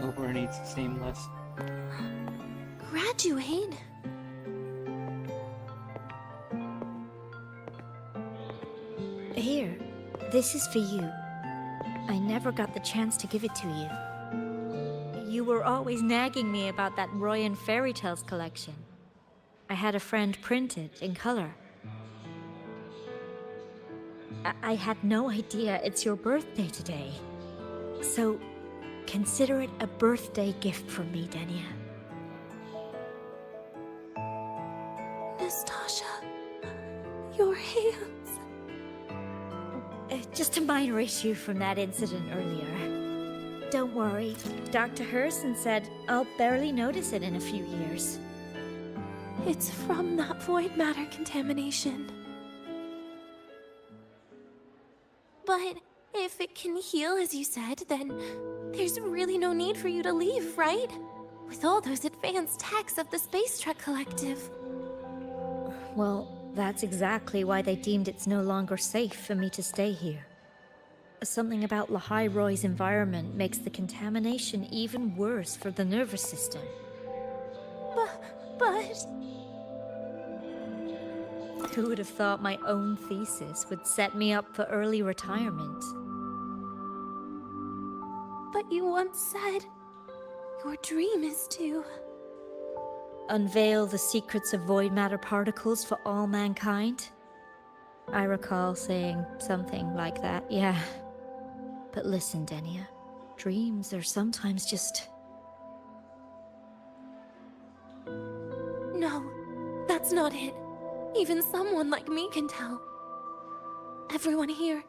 Over needs the same lesson. Graduate? Here, this is for you. I never got the chance to give it to you. You were always nagging me about that Roy and Fairy Tales collection. I had a friend print it in color. I had no idea it's your birthday today. So, consider it a birthday gift from me, Denia. Nastasha, your hands. Just a minor issue from that incident earlier. Don't worry, Dr. Herson said I'll barely notice it in a few years. It's from that void matter contamination. But if it can heal, as you said, then there's really no need for you to leave, right? With all those advanced techs of the Space Trek Collective. Well, that's exactly why they deemed it's no longer safe for me to stay here. Something about Lahai Roy's environment makes the contamination even worse for the nervous system. But... Who would have thought my own thesis would set me up for early retirement? But you once said your dream is to... Unveil the secrets of void matter particles for all mankind? I recall saying something like that, yeah. But listen, Denia. Dreams are sometimes just... No, that's not it. Even someone like me can tell. Everyone here.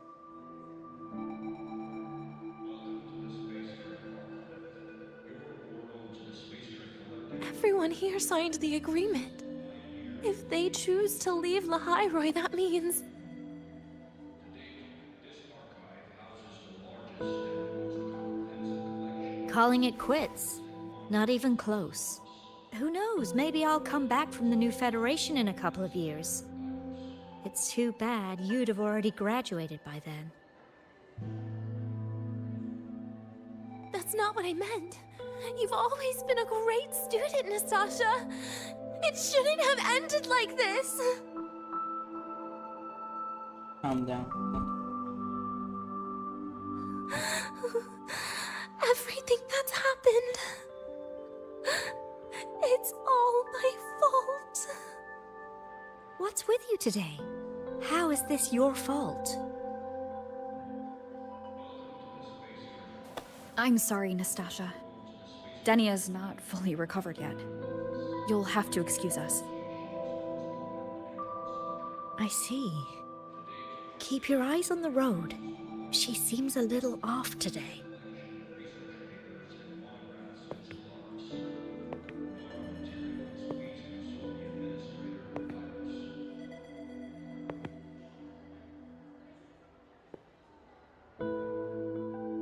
Everyone here signed the agreement. If they choose to leave Lahairoi, that means... calling it quits. Not even close. Who knows, maybe I'll come back from the new Federation in a couple of years. It's too bad you'd have already graduated by then. That's not what I meant. You've always been a great student, Nastasha. It shouldn't have ended like this. Calm down. Everything that's happened... it's all my fault. What's with you today? How is this your fault? I'm sorry, Nastasha. Denia's not fully recovered yet. You'll have to excuse us. I see. Keep your eyes on the road. She seems a little off today.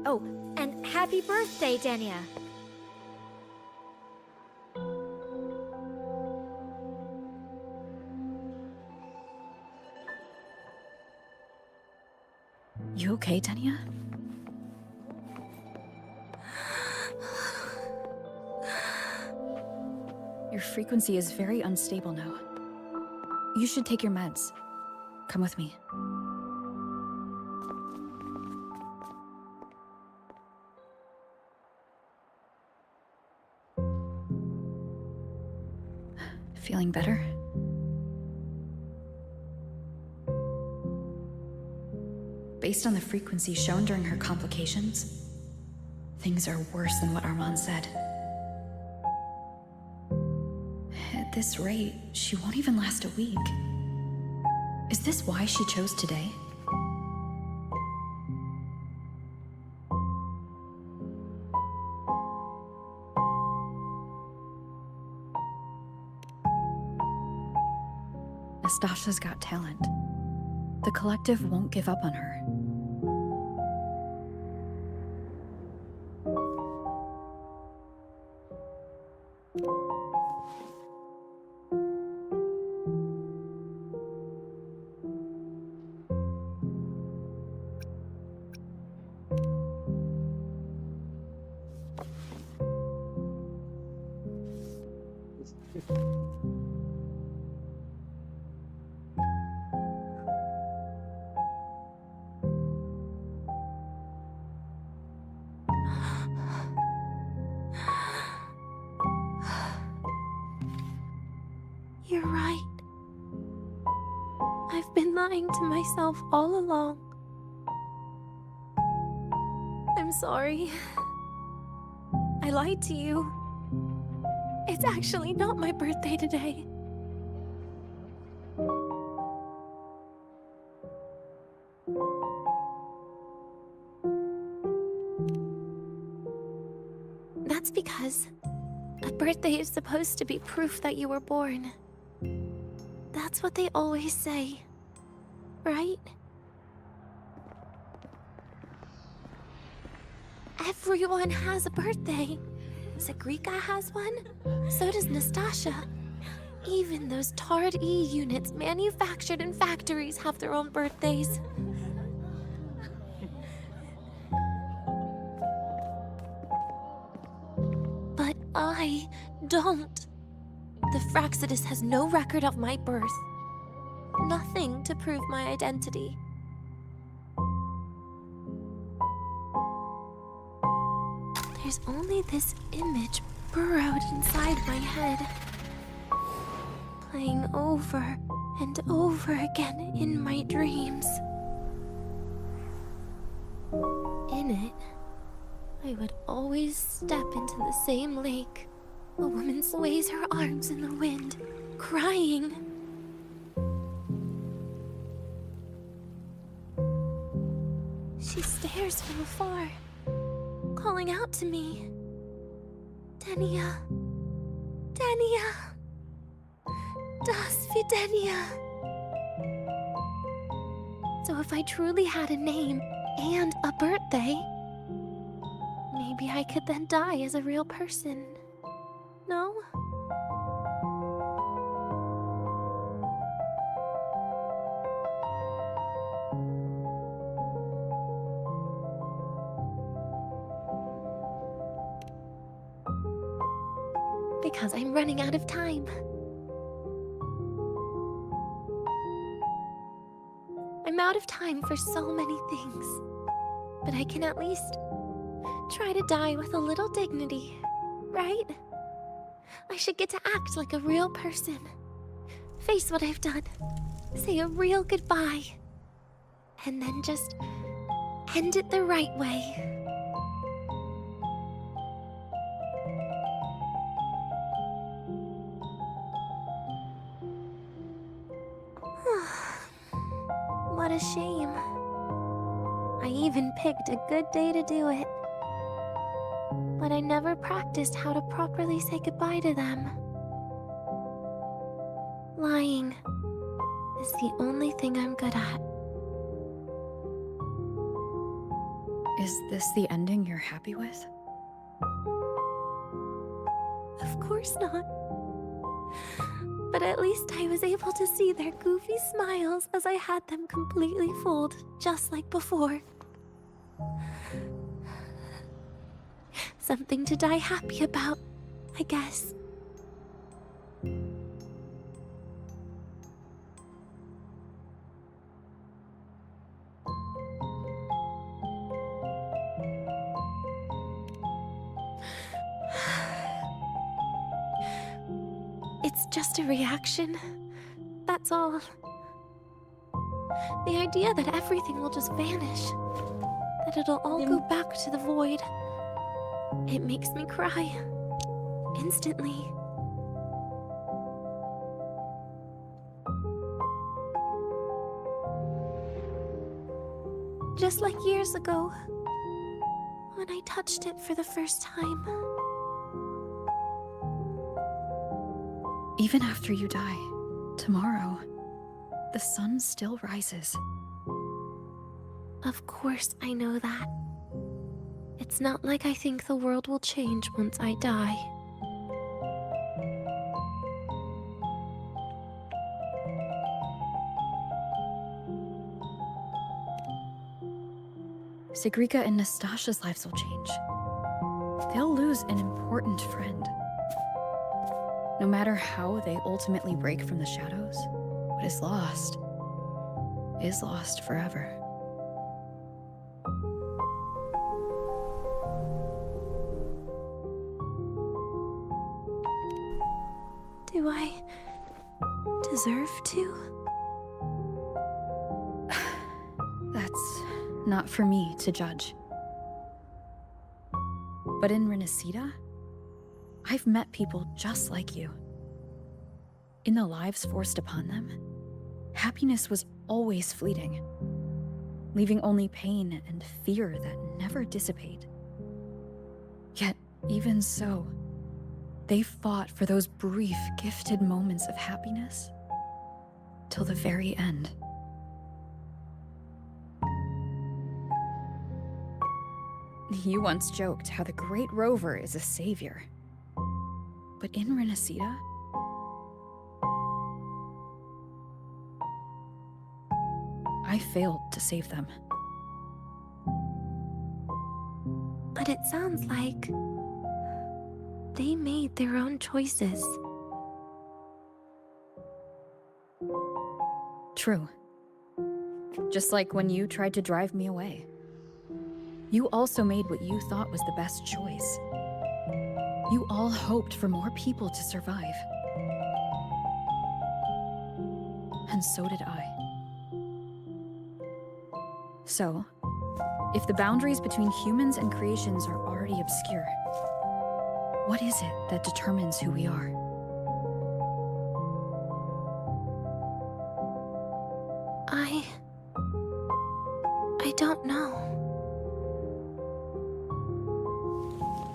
Oh, and happy birthday, Denia! You okay, Denia? Your frequency is very unstable now. You should take your meds. Come with me. Feeling better? Based on the frequency shown during her complications, things are worse than what Armand said. At this rate, she won't even last a week. Is this why she chose today? Nastasha's got talent. The collective won't give up on her. You're right. I've been lying to myself all along. I'm sorry. I lied to you. It's actually not my birthday today. That's because a birthday is supposed to be proof that you were born. That's what they always say, right? Everyone has a birthday. Sagrika has one, so does Nastasha. Even those Tard E units manufactured in factories have their own birthdays. But I don't. The Fraxidus has no record of my birth. nothing to prove my identity. There's only this image burrowed inside my head, playing over and over again in my dreams. In it, I would always step into the same lake. A woman sways her arms in the wind, crying. She stares from afar, calling out to me. Denia. Denia. Das wie Denia. So if I truly had a name and a birthday, maybe I could then die as a real person. No? Because I'm running out of time. I'm out of time for so many things, but I can at least try to die with a little dignity, right? I should get to act like a real person. Face what I've done. Say a real goodbye. And then just end it the right way. What a shame. I even picked a good day to do it. But I never practiced how to properly say goodbye to them. Lying is the only thing I'm good at. Is this the ending you're happy with? Of course not. But at least I was able to see their goofy smiles as I had them completely fooled, just like before. Something to die happy about, I guess. It's just a reaction. That's all. The idea that everything will just vanish, that it'll all go back to the void, it makes me cry. Instantly. Just like years ago, when I touched it for the first time. Even after you die, tomorrow, the sun still rises. Of course I know that. It's not like I think the world will change once I die. Segrika and Nastasha's lives will change. They'll lose an important friend. No matter how they ultimately break from the shadows, what is lost forever. Do I deserve to? That's not for me to judge. But in Renacida, I've met people just like you. In the lives forced upon them, happiness was always fleeting, leaving only pain and fear that never dissipate. Yet, even so, they fought for those brief, gifted moments of happiness till the very end. You once joked how the Great Rover is a savior. But in Renacida, I failed to save them. But it sounds like they made their own choices. True. Just like when you tried to drive me away. You also made what you thought was the best choice. You all hoped for more people to survive. And so did I. So, if the boundaries between humans and creations are already obscure, what is it that determines who we are? I don't know.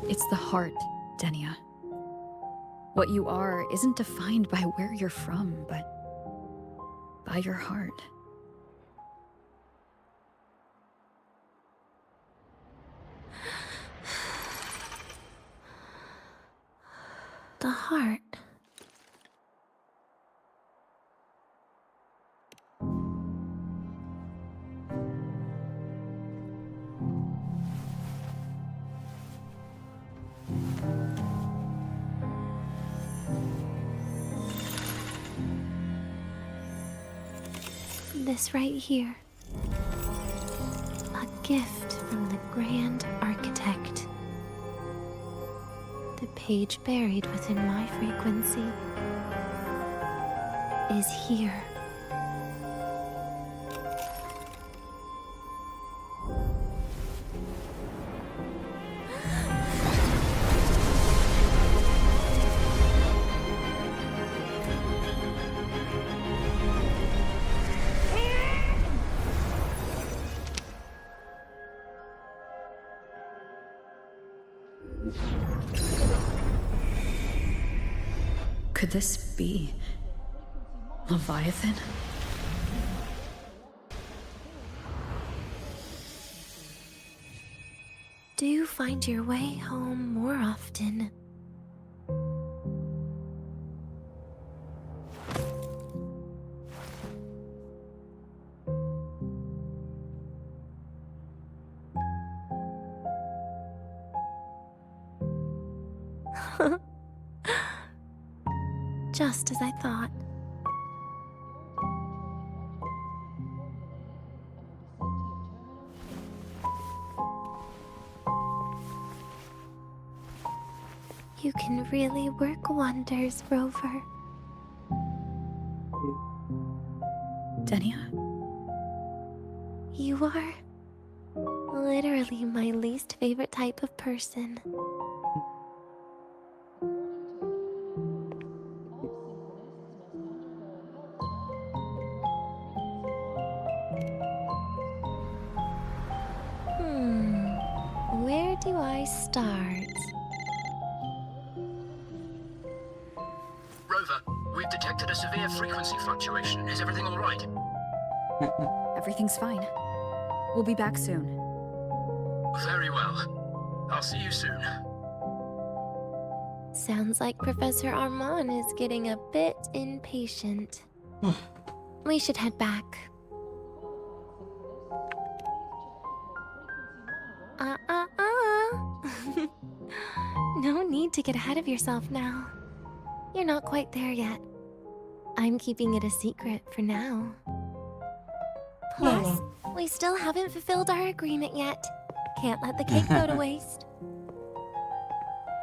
It's the heart, Denia. What you are isn't defined by where you're from, but by your heart. The heart. This right here. A gift from the Grand Architect. The page buried within my frequency is here. Could this be Leviathan? Do you find your way home more often? Just as I thought. You can really work wonders, Rover. Denia? You are literally my least favorite type of person. Where do I start? Rover, we've detected a severe frequency fluctuation. Is everything all right? Everything's fine. We'll be back soon. Very well. I'll see you soon. Sounds like Professor Armand is getting a bit impatient. We should head back. No need to get ahead of yourself now. You're not quite there yet. I'm keeping it a secret for now. Plus, we still haven't fulfilled our agreement yet. Can't let the cake go to waste.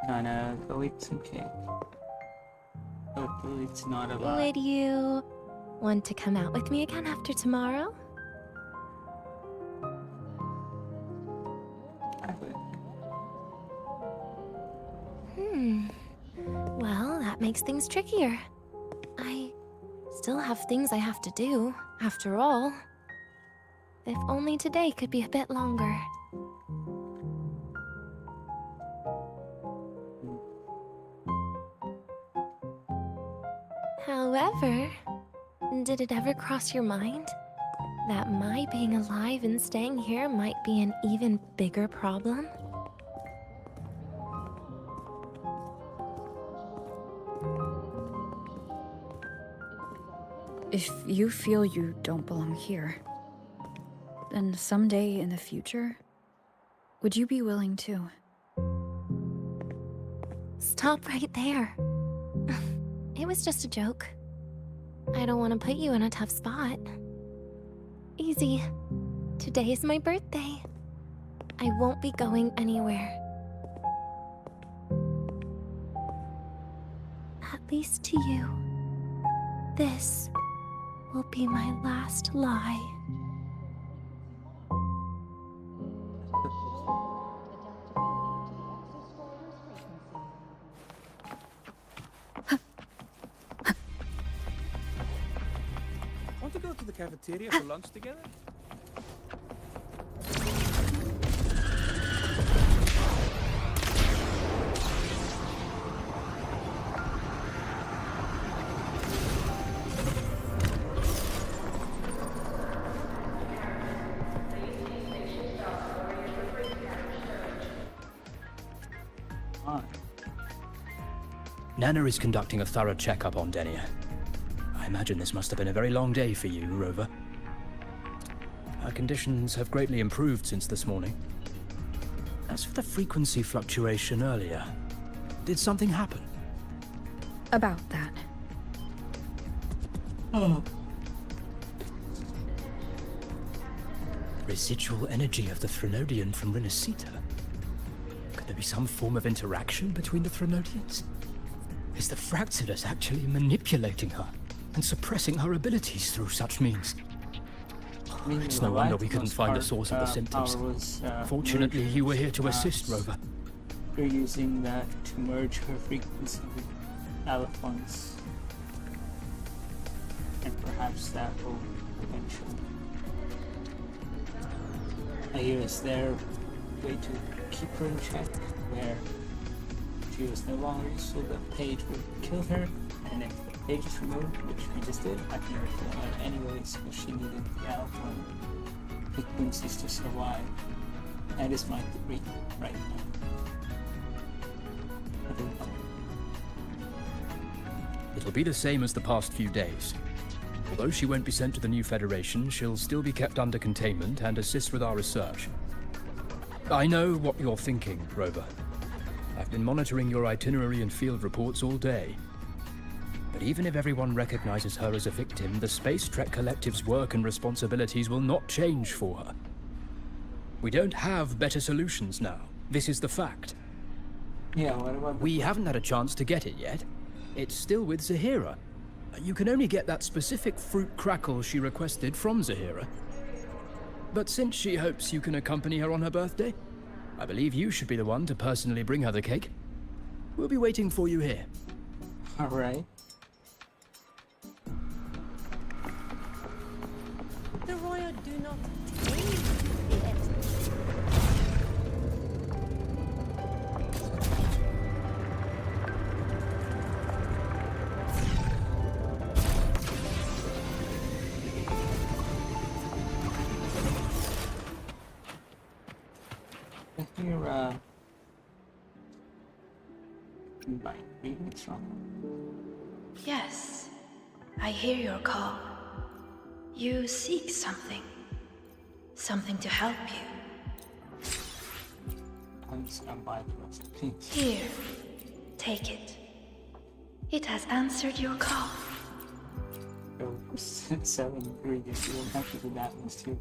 Gonna go eat some cake. Hopefully it's not a lot. Would you want to come out with me again after tomorrow? I would. Well, that makes things trickier. I still have things I have to do, after all. If only today could be a bit longer. However, did it ever cross your mind that my being alive and staying here might be an even bigger problem? If you feel you don't belong here, then someday in the future, would you be willing to? Stop right there. It was just a joke. I don't want to put you in a tough spot. Easy. Today is my birthday. I won't be going anywhere. At least to you. This will be my last lie. Want to go to the cafeteria for lunch together? Nana is conducting a thorough checkup on Denia. I imagine this must have been a very long day for you, Rover. Her conditions have greatly improved since this morning. As for the frequency fluctuation earlier, did something happen? About that. Oh. Residual energy of the Threnodian from Renacita. Could there be some form of interaction between the Threnodians? Is the Fractidus actually manipulating her and suppressing her abilities through such means? It's no wonder we couldn't find the source of the symptoms. Fortunately, you were here to assist, Rover. You're using that to merge her frequency with Alphonse. And perhaps that will eventually... I hear is there a way to keep her in check, where she was no longer useful, the page would kill her, and if the page is removed, which we just did, I can kill her anyways, because she needed the alpha frequencies to survive. That is my theory right now. I don't know. It'll be the same as the past few days. Although she won't be sent to the new Federation, she'll still be kept under containment and assist with our research. I know what you're thinking, Rover. I've been monitoring your itinerary and field reports all day. But even if everyone recognizes her as a victim, the Space Trek Collective's work and responsibilities will not change for her. We don't have better solutions now. This is the fact. Yeah, what about... We haven't had a chance to get it yet. It's still with Zahira. You can only get that specific fruit crackle she requested from Zahira. But since she hopes you can accompany her on her birthday, I believe you should be the one to personally bring her the cake. We'll be waiting for you here. Alright. The royal do not take the Here, combine readings from... Yes, I hear your call. You seek something. Something to help you. I'm just gonna buy the rest, please. Here, take it. It has answered your call. Go 7 ingredients, you don't have to do that much too.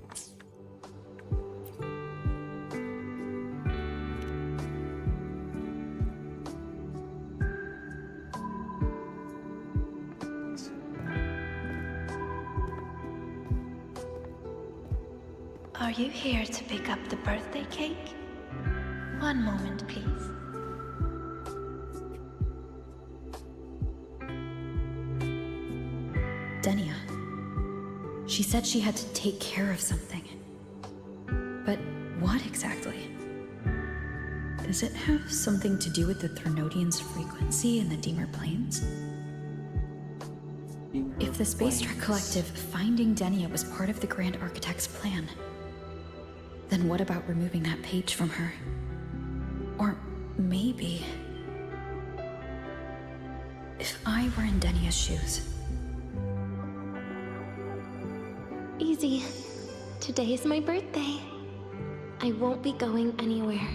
Are you here to pick up the birthday cake? One moment, please. Denia. She said she had to take care of something. But what exactly? Does it have something to do with the Threnodian's frequency in the Deemer Plains? If the Space Trek Collective finding Denia was part of the Grand Architect's plan, then what about removing that page from her? Or maybe... if I were in Denia's shoes... Easy. Today is my birthday. I won't be going anywhere.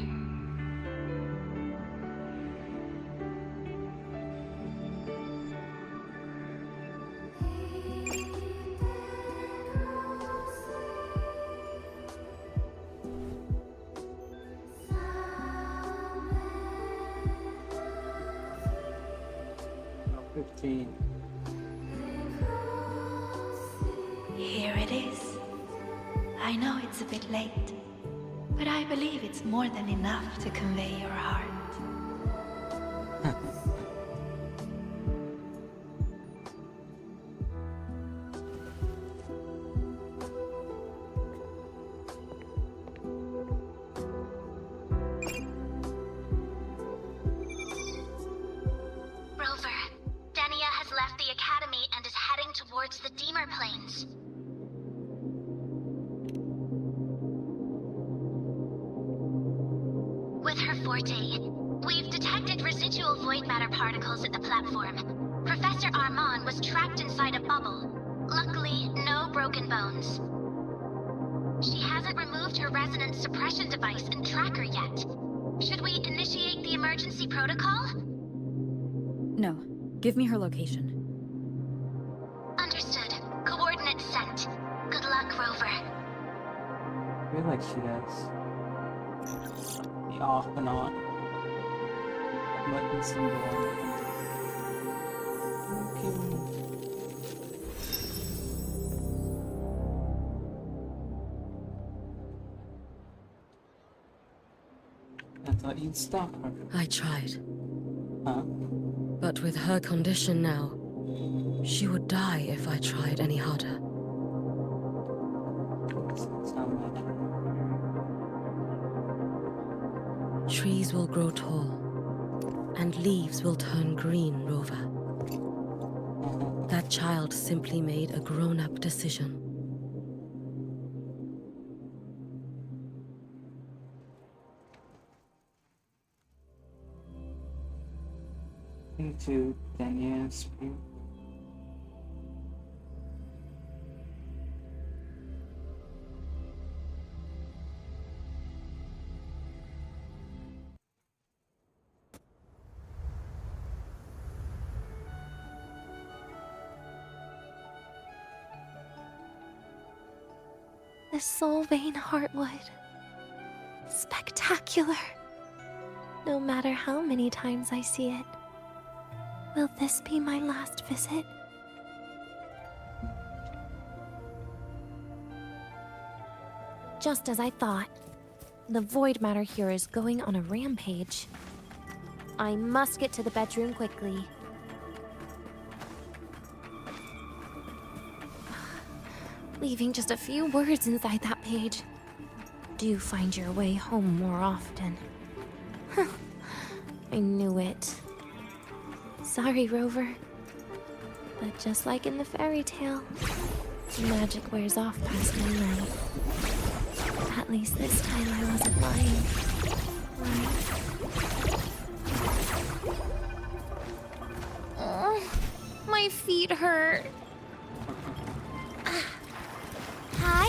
15. Here it is. I know it's a bit late, but I believe it's more than enough to convey your heart. Rover, Denia has left the academy and is heading towards the Deemer Plains. With her forte, we've detected residual void matter particles at the platform. Professor Armand was trapped inside a bubble. Luckily, no broken bones. She hasn't removed her resonance suppression device and tracker yet. Should we initiate the emergency protocol? No. Give me her location. Understood. Coordinates sent. Good luck, Rover. I feel like she has the off and on button symbol on it. I thought you'd stop her. I tried. Huh? But with her condition now, she would die if I tried any harder. Sound like Trees will grow tall, and leaves will turn green, Rover. That child simply made a grown-up decision. into Denia's view. The Soul Vein Heartwood. Spectacular. No matter how many times I see it. Will this be my last visit? Just as I thought. The void matter here is going on a rampage. I must get to the bedroom quickly. Leaving just a few words inside that page. Do find your way home more often. I knew it. Sorry, Rover. But just like in the fairy tale, magic wears off past midnight. At least this time I wasn't lying. Oh, my feet hurt. Hi?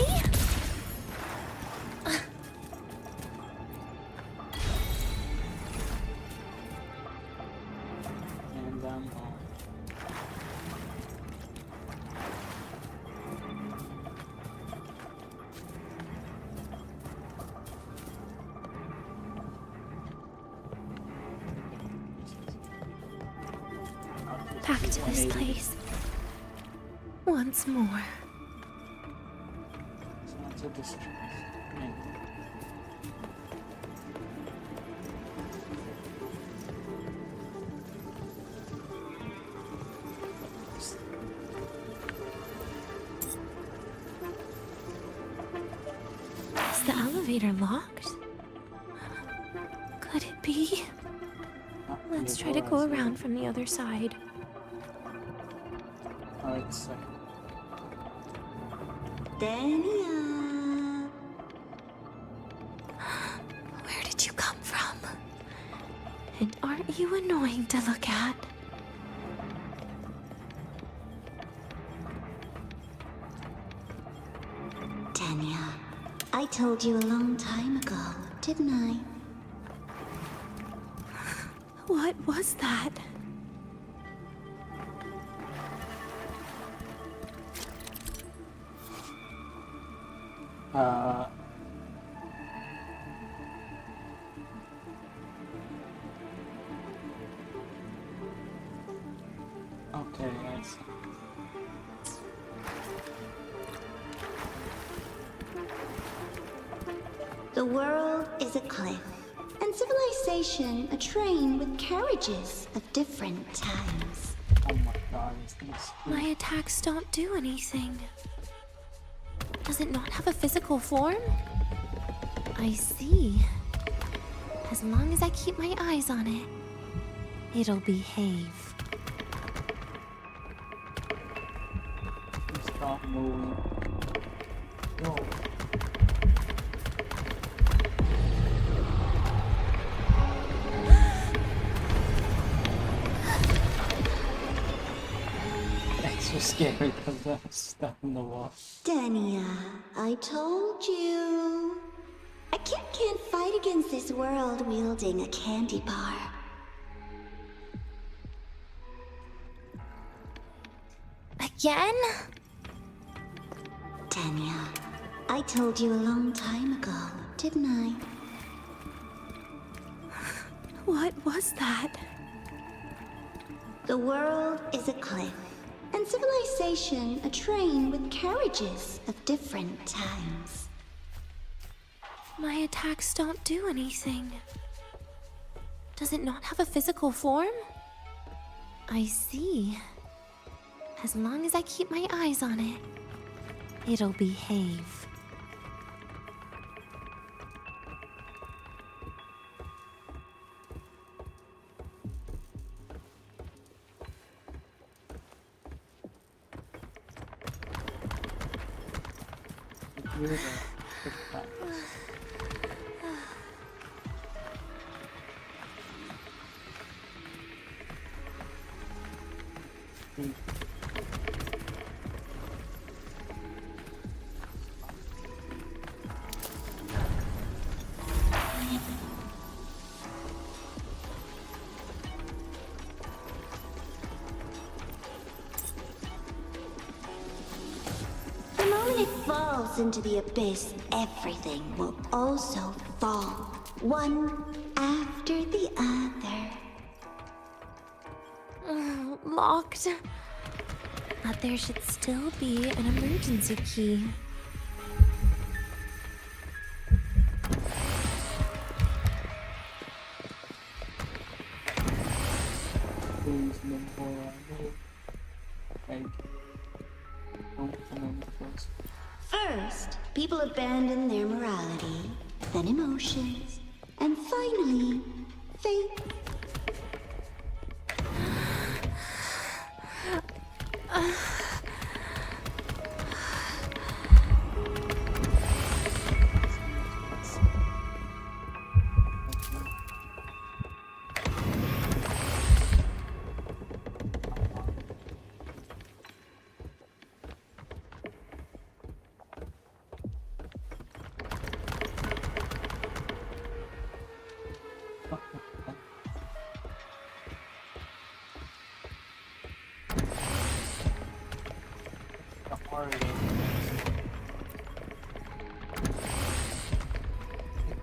And Back to this place. Once more. it's not so distressed. Right. Is the elevator locked? Could it be? Let's try to go around from the other side. Alright, so Denia. Where did you come from? And aren't you annoying to look at? Denia, I told you a long time ago, didn't I? What was that? Yes. The world is a cliff, and civilization a train with carriages of different times. Oh my god, My attacks don't do anything. Does it not have a physical form? I see. As long as I keep my eyes on it, it'll behave. Stop moving. No. It's so scary because I'm stuck in the wall. Denia, I told you. I can't fight against this world wielding a candy bar. Again? Denia, I told you a long time ago, didn't I? What was that? The world is a cliff, and civilization a train with carriages of different times. My attacks don't do anything. Does it not have a physical form? I see. As long as I keep my eyes on it, it'll behave. The moment it falls into the abyss, everything will also fall, one after the other. Locked. But there should still be an emergency key. Please, no more. Like, don't come any closer. First, people abandon their morality, then emotions, and finally, faith.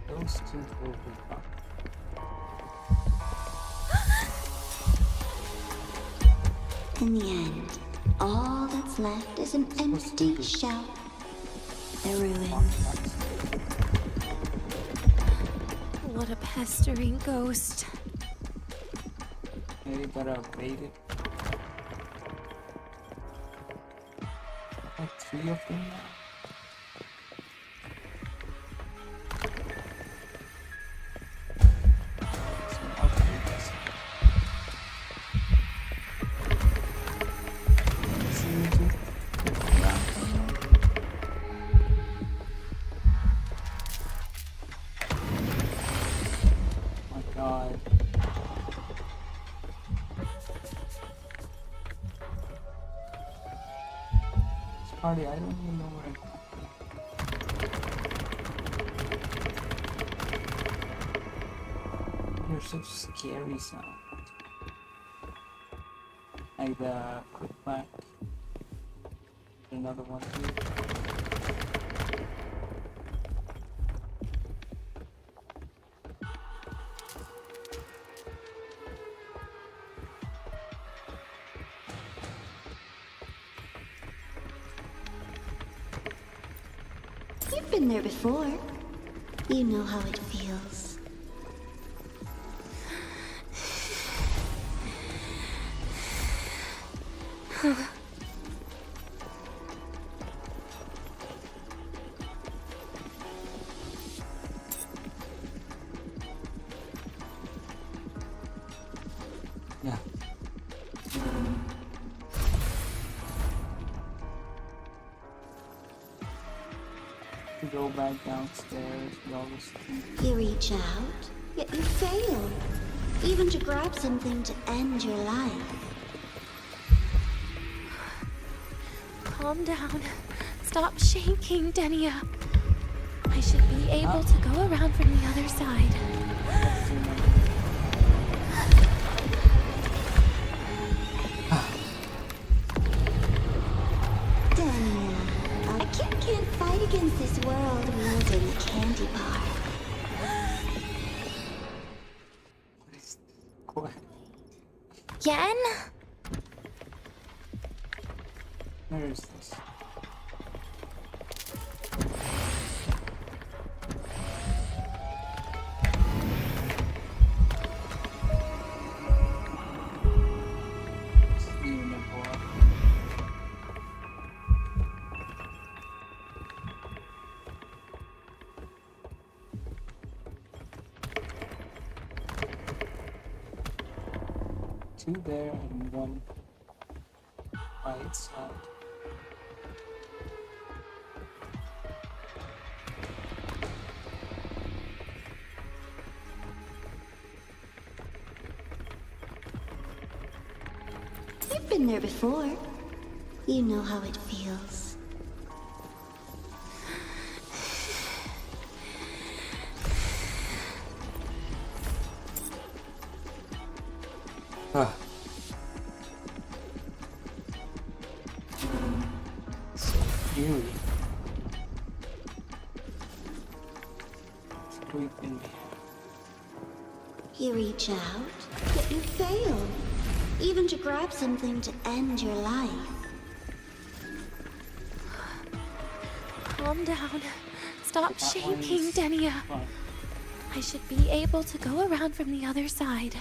Those two will be up. In the end, all that's left is an empty shell. The ruins. What a pestering ghost. Maybe gotta bait it. Like 3 of them now. Party, I don't even know where I'm. You're so scary sound. Like the quick back. Another one too. been there before. You know how it feels. Yeah. To go back downstairs, we always think. You reach out, yet you fail. Even to grab something to end your life. Calm down. Stop shaking, Denia. I should be able to go around from the other side. Denia, a kid can't fight against this world wielding a candy bar. Yen? Where is this? Two there and one by its side. You've been there before. You know how it feels. Ah. So eerie. It's creeping. You reach out, yet you fail. Even to grab something to end your life. Calm down. Stop shaking, Denia. I should be able to go around from the other side.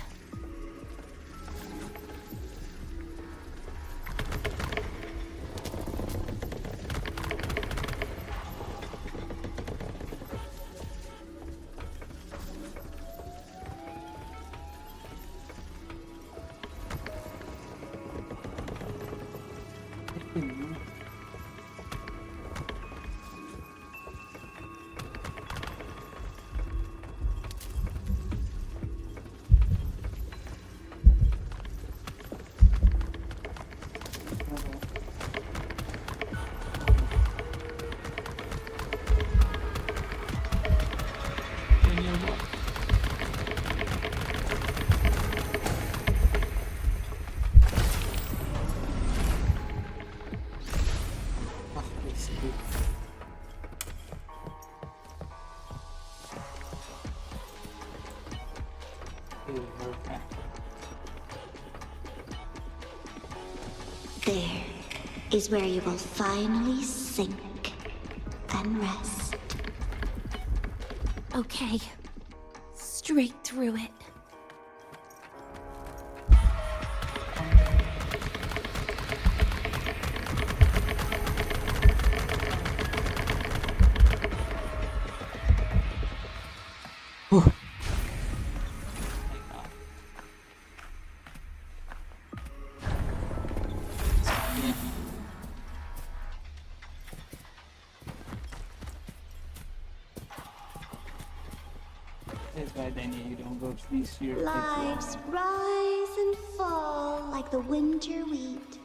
There is where you will finally sink and rest. Okay. Straight through it. That's why Denia, you don't go to these fear Lives rise and fall like the winter wheat.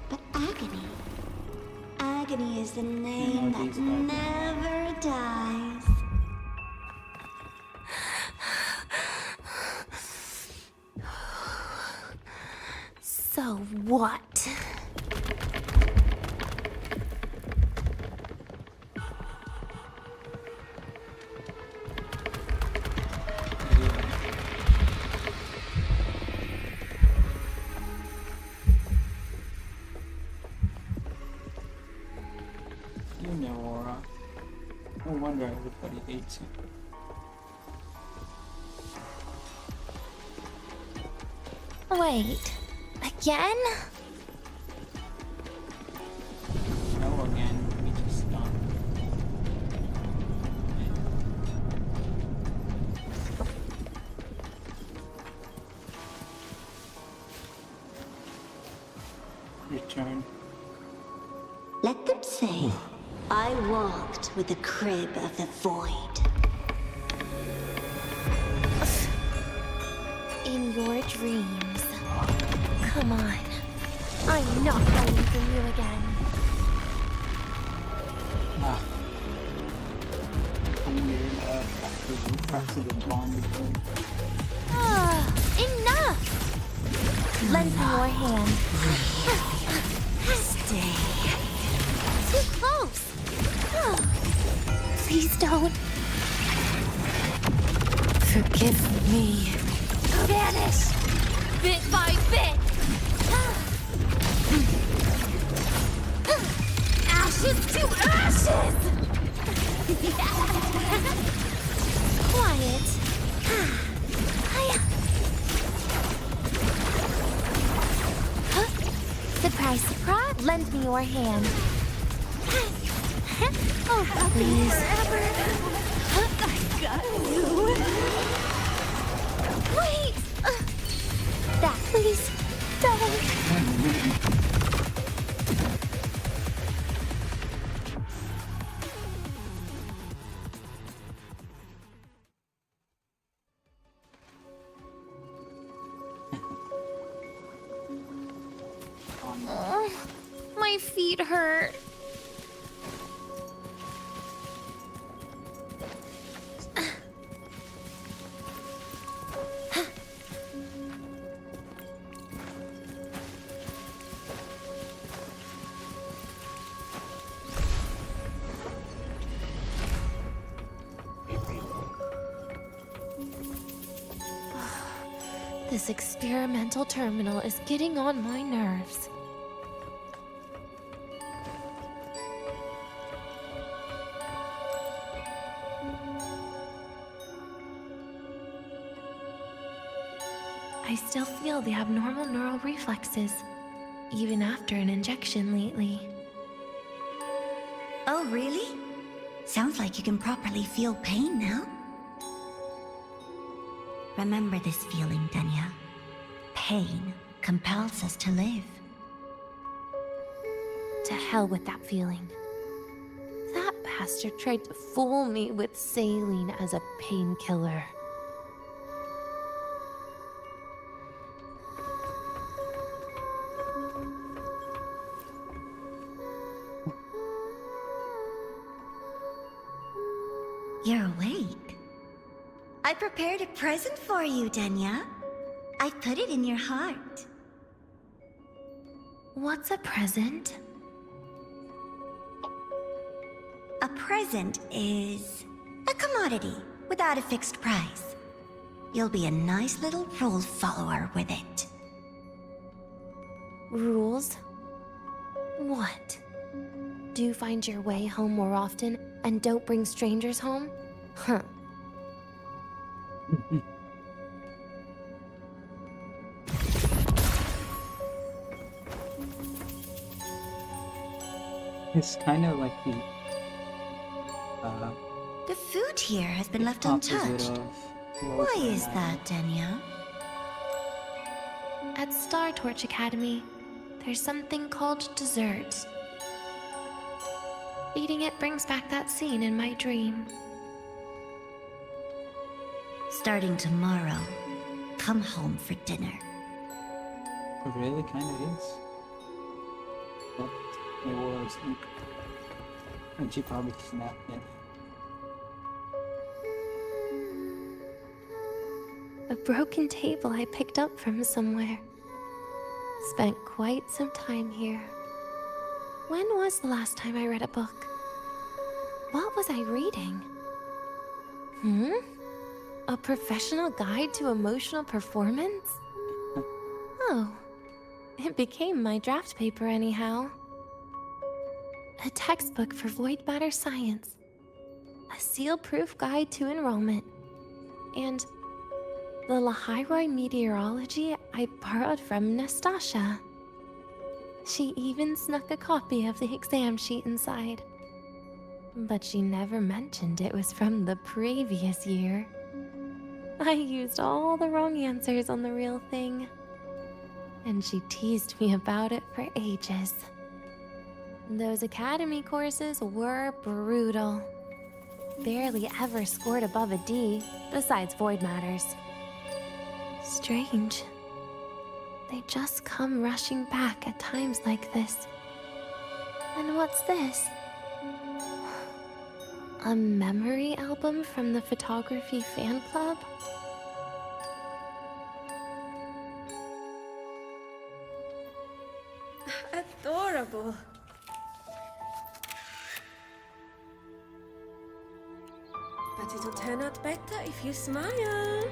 But agony. Agony is the name that never dies. So what? You know, Aura. No wonder everybody hates you. Wait, again? No, again, we just don't. Return. Let them say, I walked with the crib of the void. In your dreams. Come on. I'm not running from you again. Ah. Weird, accident bond between. Ah, enough! Lend me your hand. Stay. Too close! Please don't. Forgive me. Vanish! Bit by bit! Ashes to ashes! Quiet. Surprise, surprise! Lend me your hand. Oh, please. I got you. Wait! That, please. Don't. My feet hurt. This experimental terminal is getting on my nerves. I still feel the abnormal neural reflexes, even after an injection lately. Oh, really? Sounds like you can properly feel pain now. Remember this feeling, Denia. Pain compels us to live. To hell with that feeling. That bastard tried to fool me with saline as a painkiller. You're awake. I prepared a present for you, Denia. I put it in your heart. What's a present? A present is a commodity without a fixed price. You'll be a nice little rule follower with it. Rules? What? Do find your way home more often and don't bring strangers home? Huh. It's kind of like the food here has been left opposite untouched. of Why is that, Denia? At Star Torch Academy, there's something called dessert. Eating it brings back that scene in my dream. Starting tomorrow, come home for dinner. It really kind of is. But it was. And she probably snapped it. A broken table I picked up from somewhere. Spent quite some time here. When was the last time I read a book? What was I reading? A professional guide to emotional performance? Oh, it became my draft paper anyhow. A textbook for void matter science. a seal-proof guide to enrollment, and the Lahairoi meteorology I borrowed from Nastasha. She even snuck a copy of the exam sheet inside. But she never mentioned it was from the previous year. I used all the wrong answers on the real thing, and she teased me about it for ages. Those academy courses were brutal. Barely ever scored above a D, besides void matters. Strange. They just come rushing back at times like this. And what's this? A memory album from the photography fan club? Adorable. But it'll turn out better if you smile.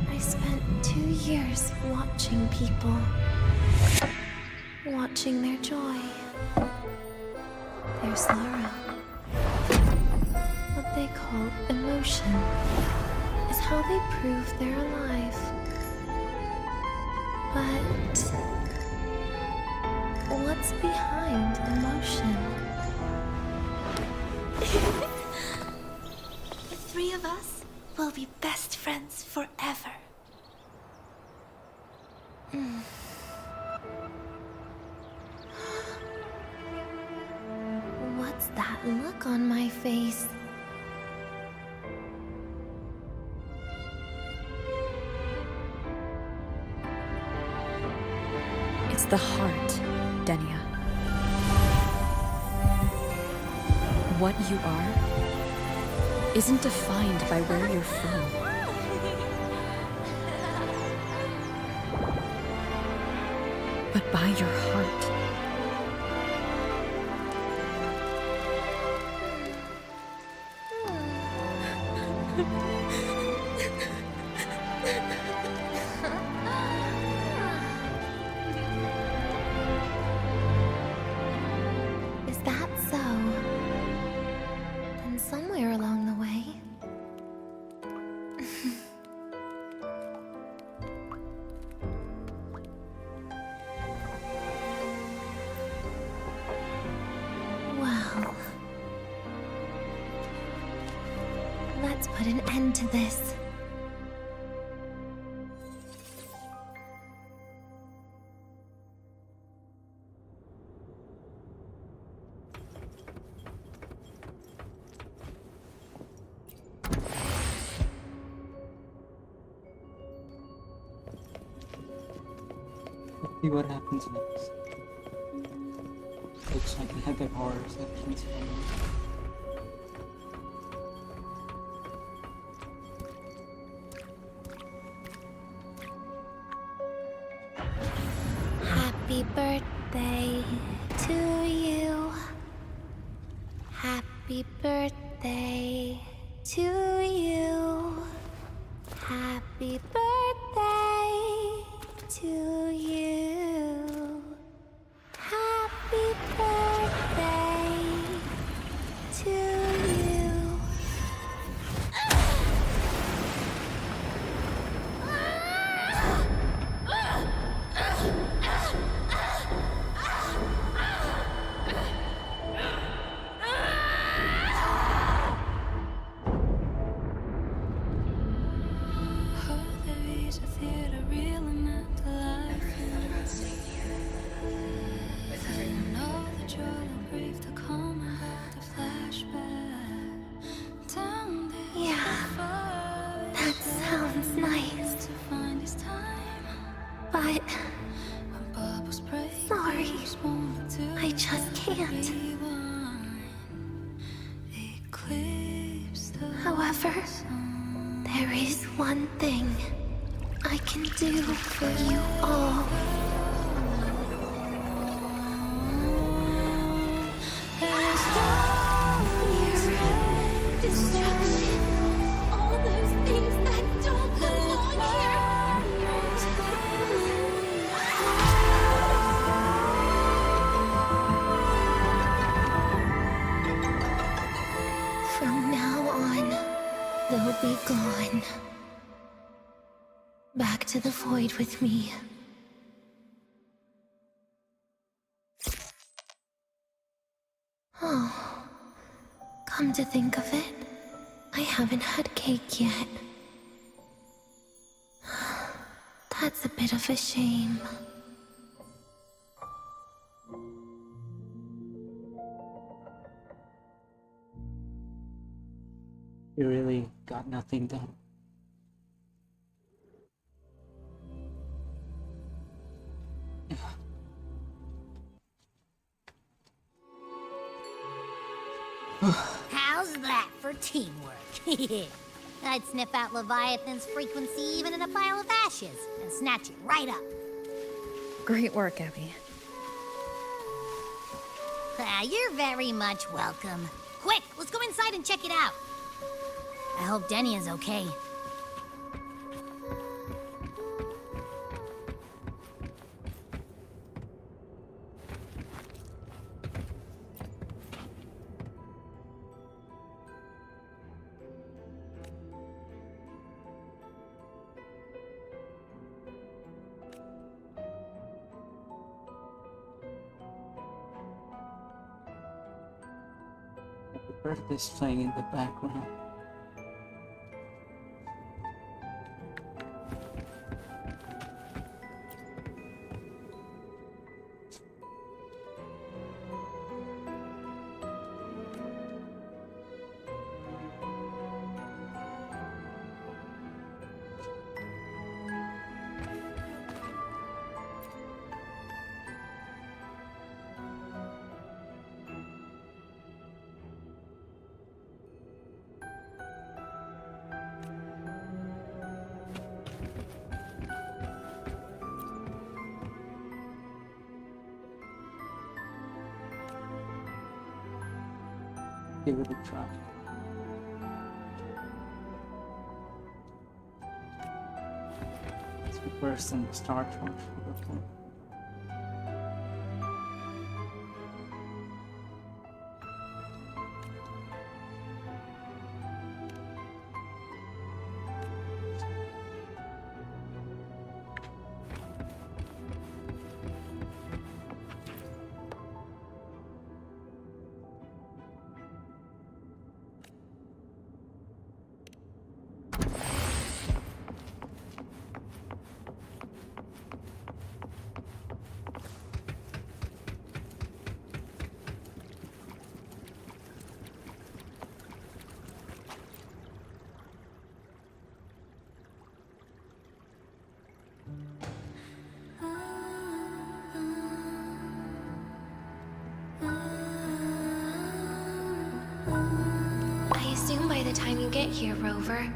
I spent 2 years watching people. Watching their joy. Their sorrow. What they call emotion is how they prove they're alive. But what's behind emotion? The three of us will be best friends forever. What's that look on my face? It's the heart, Denia. What you are isn't defined by where you're from. But by your heart. Is that so? Then somewhere along the way... Well... Let's put an end to this. Let's see what happens next. Looks like we have the horror sections coming. Happy birthday to you. Happy birthday to you. Happy birthday to you. Happy birthday to you. But... sorry. I just can't. However, there is one thing I can do for you all. Fear, destruction, all those things that don't belong here. into the void with me. Oh, come to think of it, I haven't had cake yet. That's a bit of a shame. You really got nothing done. How's that for teamwork? I'd sniff out Leviathan's frequency even in a pile of ashes and snatch it right up. Great work, Abby. You're very much welcome. Quick, let's go inside and check it out. I hope Denia's okay. The bird is playing in the background. Give it a try. It's worse than the Star Torch. Okay. I assume by the time you get here, Rover,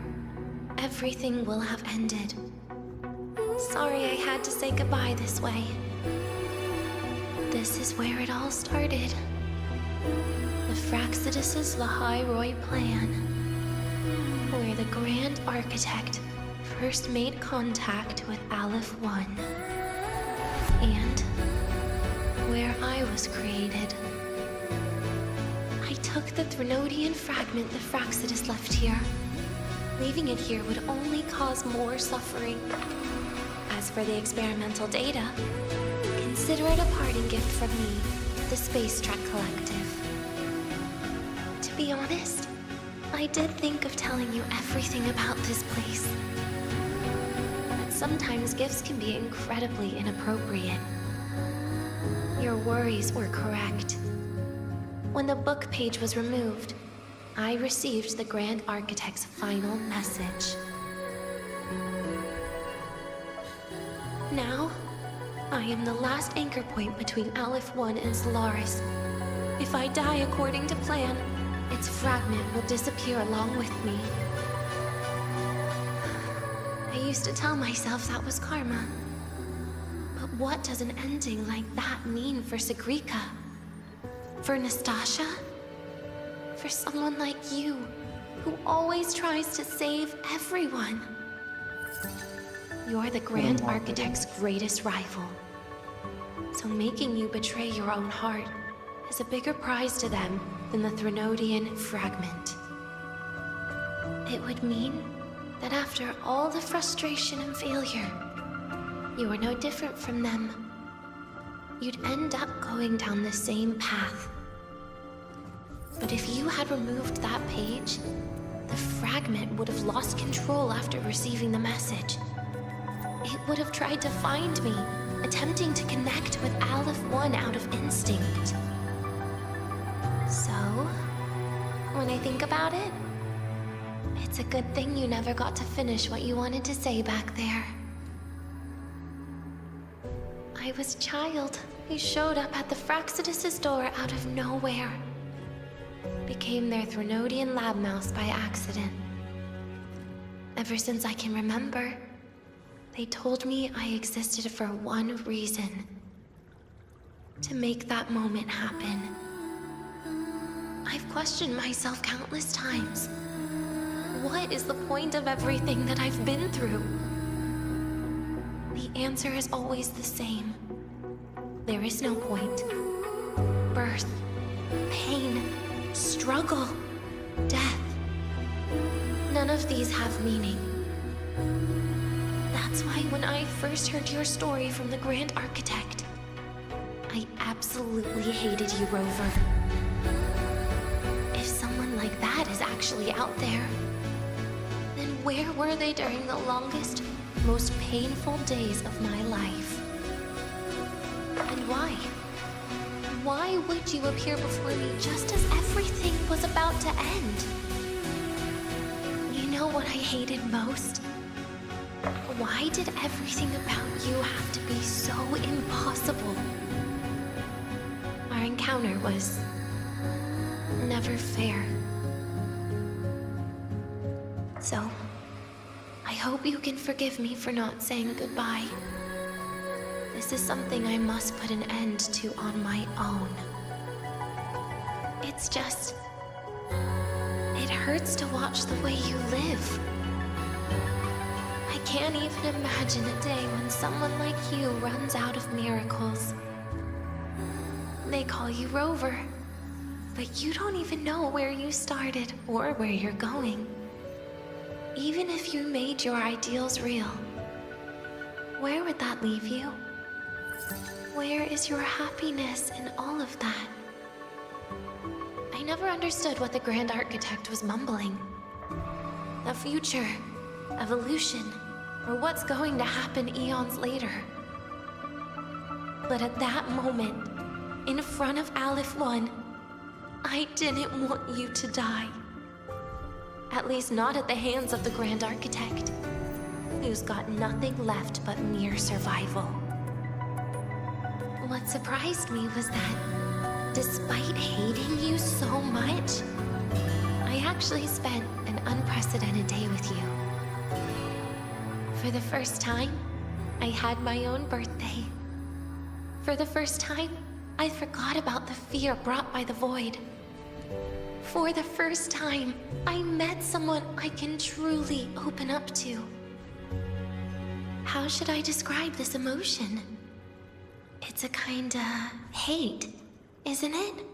everything will have ended. Sorry I had to say goodbye this way. This is where it all started. The Fraxidus' Lahai-Roi plan, where the Grand Architect first made contact with Aleph 1, and where I was created. I took the Threnodian fragment the Fraxidus left here. Leaving it here would only cause more suffering. As for the experimental data, consider it a parting gift from me, the Space Trek Collective. To be honest, I did think of telling you everything about this place. But sometimes gifts can be incredibly inappropriate. Your worries were correct. When the book page was removed, I received the Grand Architect's final message. Now, I am the last anchor point between Aleph 1 and Solaris. If I die according to plan, its fragment will disappear along with me. I used to tell myself that was karma. But what does an ending like that mean for Segrika? For Nastasha? For someone like you, who always tries to save everyone? You're the Grand Architect's greatest rival. So making you betray your own heart is a bigger prize to them than the Threnodian fragment. It would mean that after all the frustration and failure, You are no different from them. You'd end up going down the same path. But if you had removed that page, the fragment would have lost control after receiving the message. It would have tried to find me, attempting to connect with Aleph 1 out of instinct. So, when I think about it, it's a good thing you never got to finish what you wanted to say back there. I was a child who showed up at the Fraxidus' door out of nowhere. Became their Threnodian lab mouse by accident. Ever since I can remember, they told me I existed for one reason. To make that moment happen. I've questioned myself countless times. What is the point of everything that I've been through? The answer is always the same. There is no point. Birth, pain, struggle, death. None of these have meaning. That's why when I first heard your story from the Grand Architect, I absolutely hated you, Rover. If someone like that is actually out there, then where were they during the longest, most painful days of my life? And why? Why would you appear before me just as everything was about to end? You know what I hated most? Why did everything about you have to be so impossible? Our encounter was never fair. So, I hope you can forgive me for not saying goodbye. This is something I must put an end to on my own. It's just... it hurts to watch the way you live. I can't even imagine a day when someone like you runs out of miracles. They call you Rover, but you don't even know where you started or where you're going. Even if you made your ideals real, where would that leave you? Where is your happiness in all of that? I never understood what the Grand Architect was mumbling. The future, evolution, or what's going to happen eons later. But at that moment, in front of Aleph 1, I didn't want you to die. At least not at the hands of the Grand Architect, who's got nothing left but mere survival. What surprised me was that, despite hating you so much, I actually spent an unprecedented day with you. For the first time, I had my own birthday. For the first time, I forgot about the fear brought by the void. For the first time, I met someone I can truly open up to. How should I describe this emotion? It's a kinda hate, isn't it?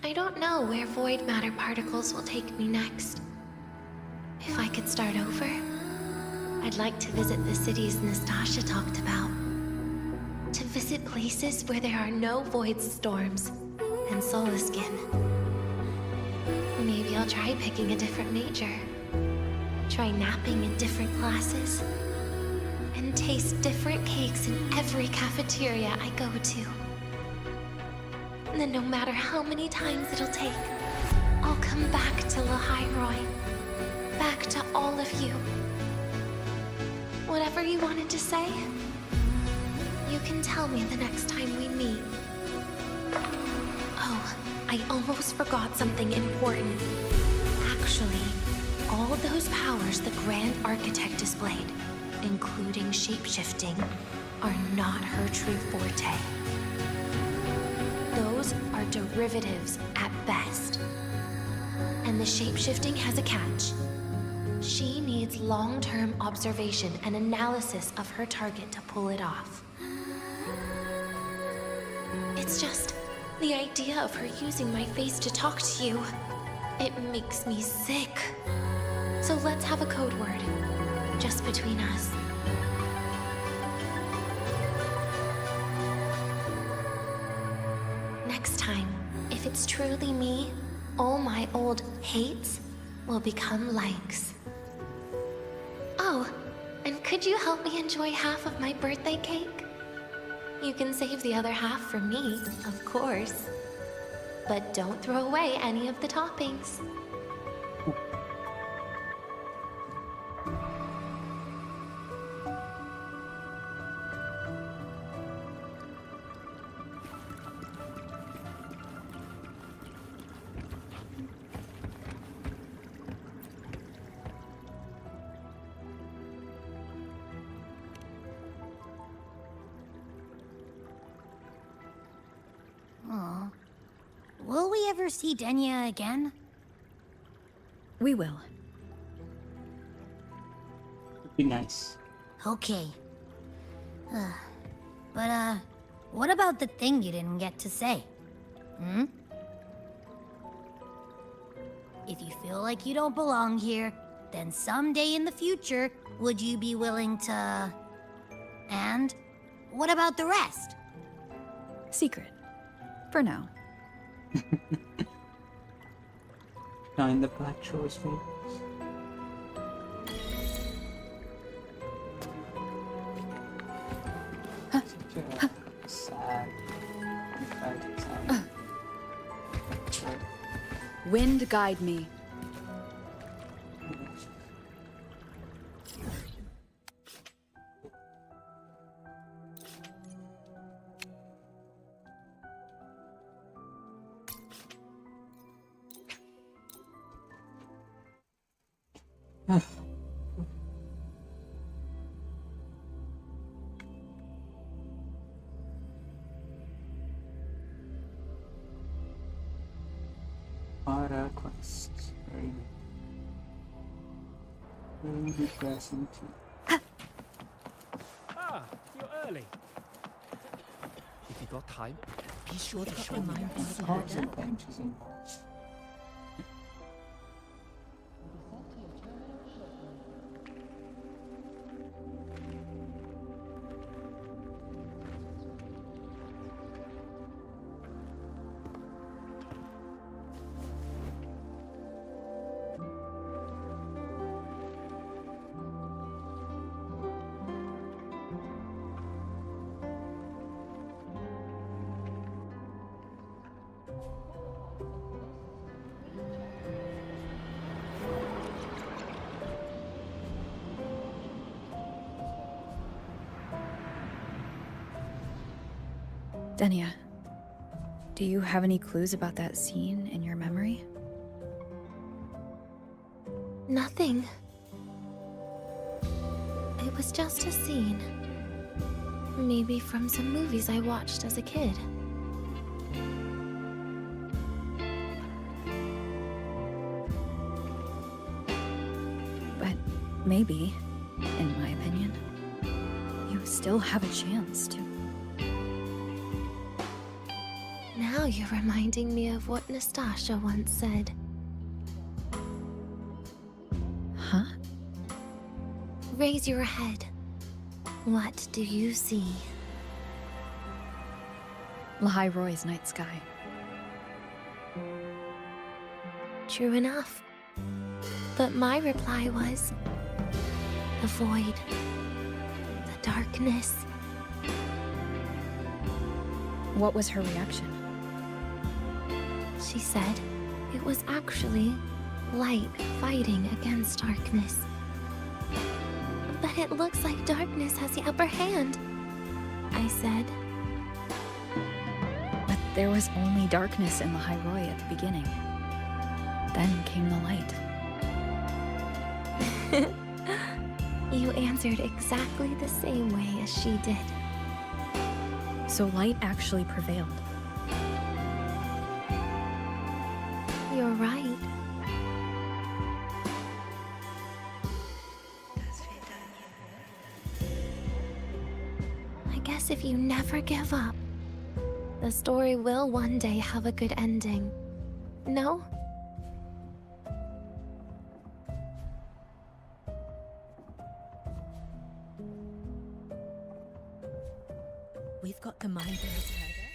I don't know where void matter particles will take me next. If I could start over, I'd like to visit the cities Nastasha talked about. To visit places where there are no void storms and Solaskin. Maybe I'll try picking a different major. Try napping in different classes. And taste different cakes in every cafeteria I go to. And then no matter how many times it'll take, I'll come back to Lahairoi. Back to all of you. Whatever you wanted to say, you can tell me the next time we meet. Oh, I almost forgot something important. Actually, all those powers the Grand Architect displayed, including shapeshifting, are not her true forte. Those are derivatives at best. And the shapeshifting has a catch. She needs long-term observation and analysis of her target to pull it off. It's just the idea of her using my face to talk to you. It makes me sick. So let's have a code word. just between us. Next time, if it's truly me, all my old hates will become likes. Oh, and could you help me enjoy half of my birthday cake? You can save the other half for me, of course. But don't throw away any of the toppings. Aw. Will we ever see Denia again? We will. Be nice. Okay. But, what about the thing you didn't get to say? Hmm? If you feel like you don't belong here, then someday in the future, would you be willing to... And what about the rest? Secret. For now. Find the black shores favors. Sad. Wind guide me. Para quest. Very good. Very depressing too. Ah, you're early. If you got time, be sure to show me. Lots of benches involved. Denia, do you have any clues about that scene in your memory? Nothing. It was just a scene. Maybe from some movies I watched as a kid. But maybe, in my opinion, you still have a chance to. Now you're reminding me of what Nastasha once said. Huh? Raise your head. What do you see? Lahai Roy's night sky. True enough. But my reply was... the void. The darkness. What was her reaction? She said it was actually light fighting against darkness. But it looks like darkness has the upper hand, I said. But there was only darkness in Lahai Roy at the beginning. Then came the light. You answered exactly the same way as she did. So light actually prevailed. You're right. I guess if you never give up, the story will one day have a good ending. No? We've got the mind-bending herder.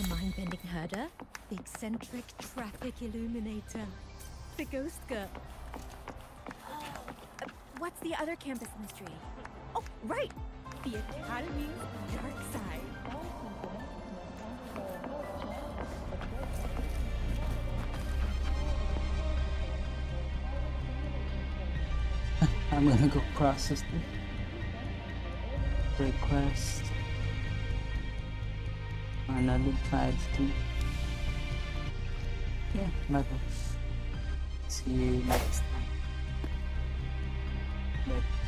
The mind-bending herder. The eccentric traffic illuminator. The ghost girl. What's the other campus mystery? Oh, right! The Academy's dark side. I'm gonna go process the request. Another tragedy. Yeah, bye bye. See you next time. Bye.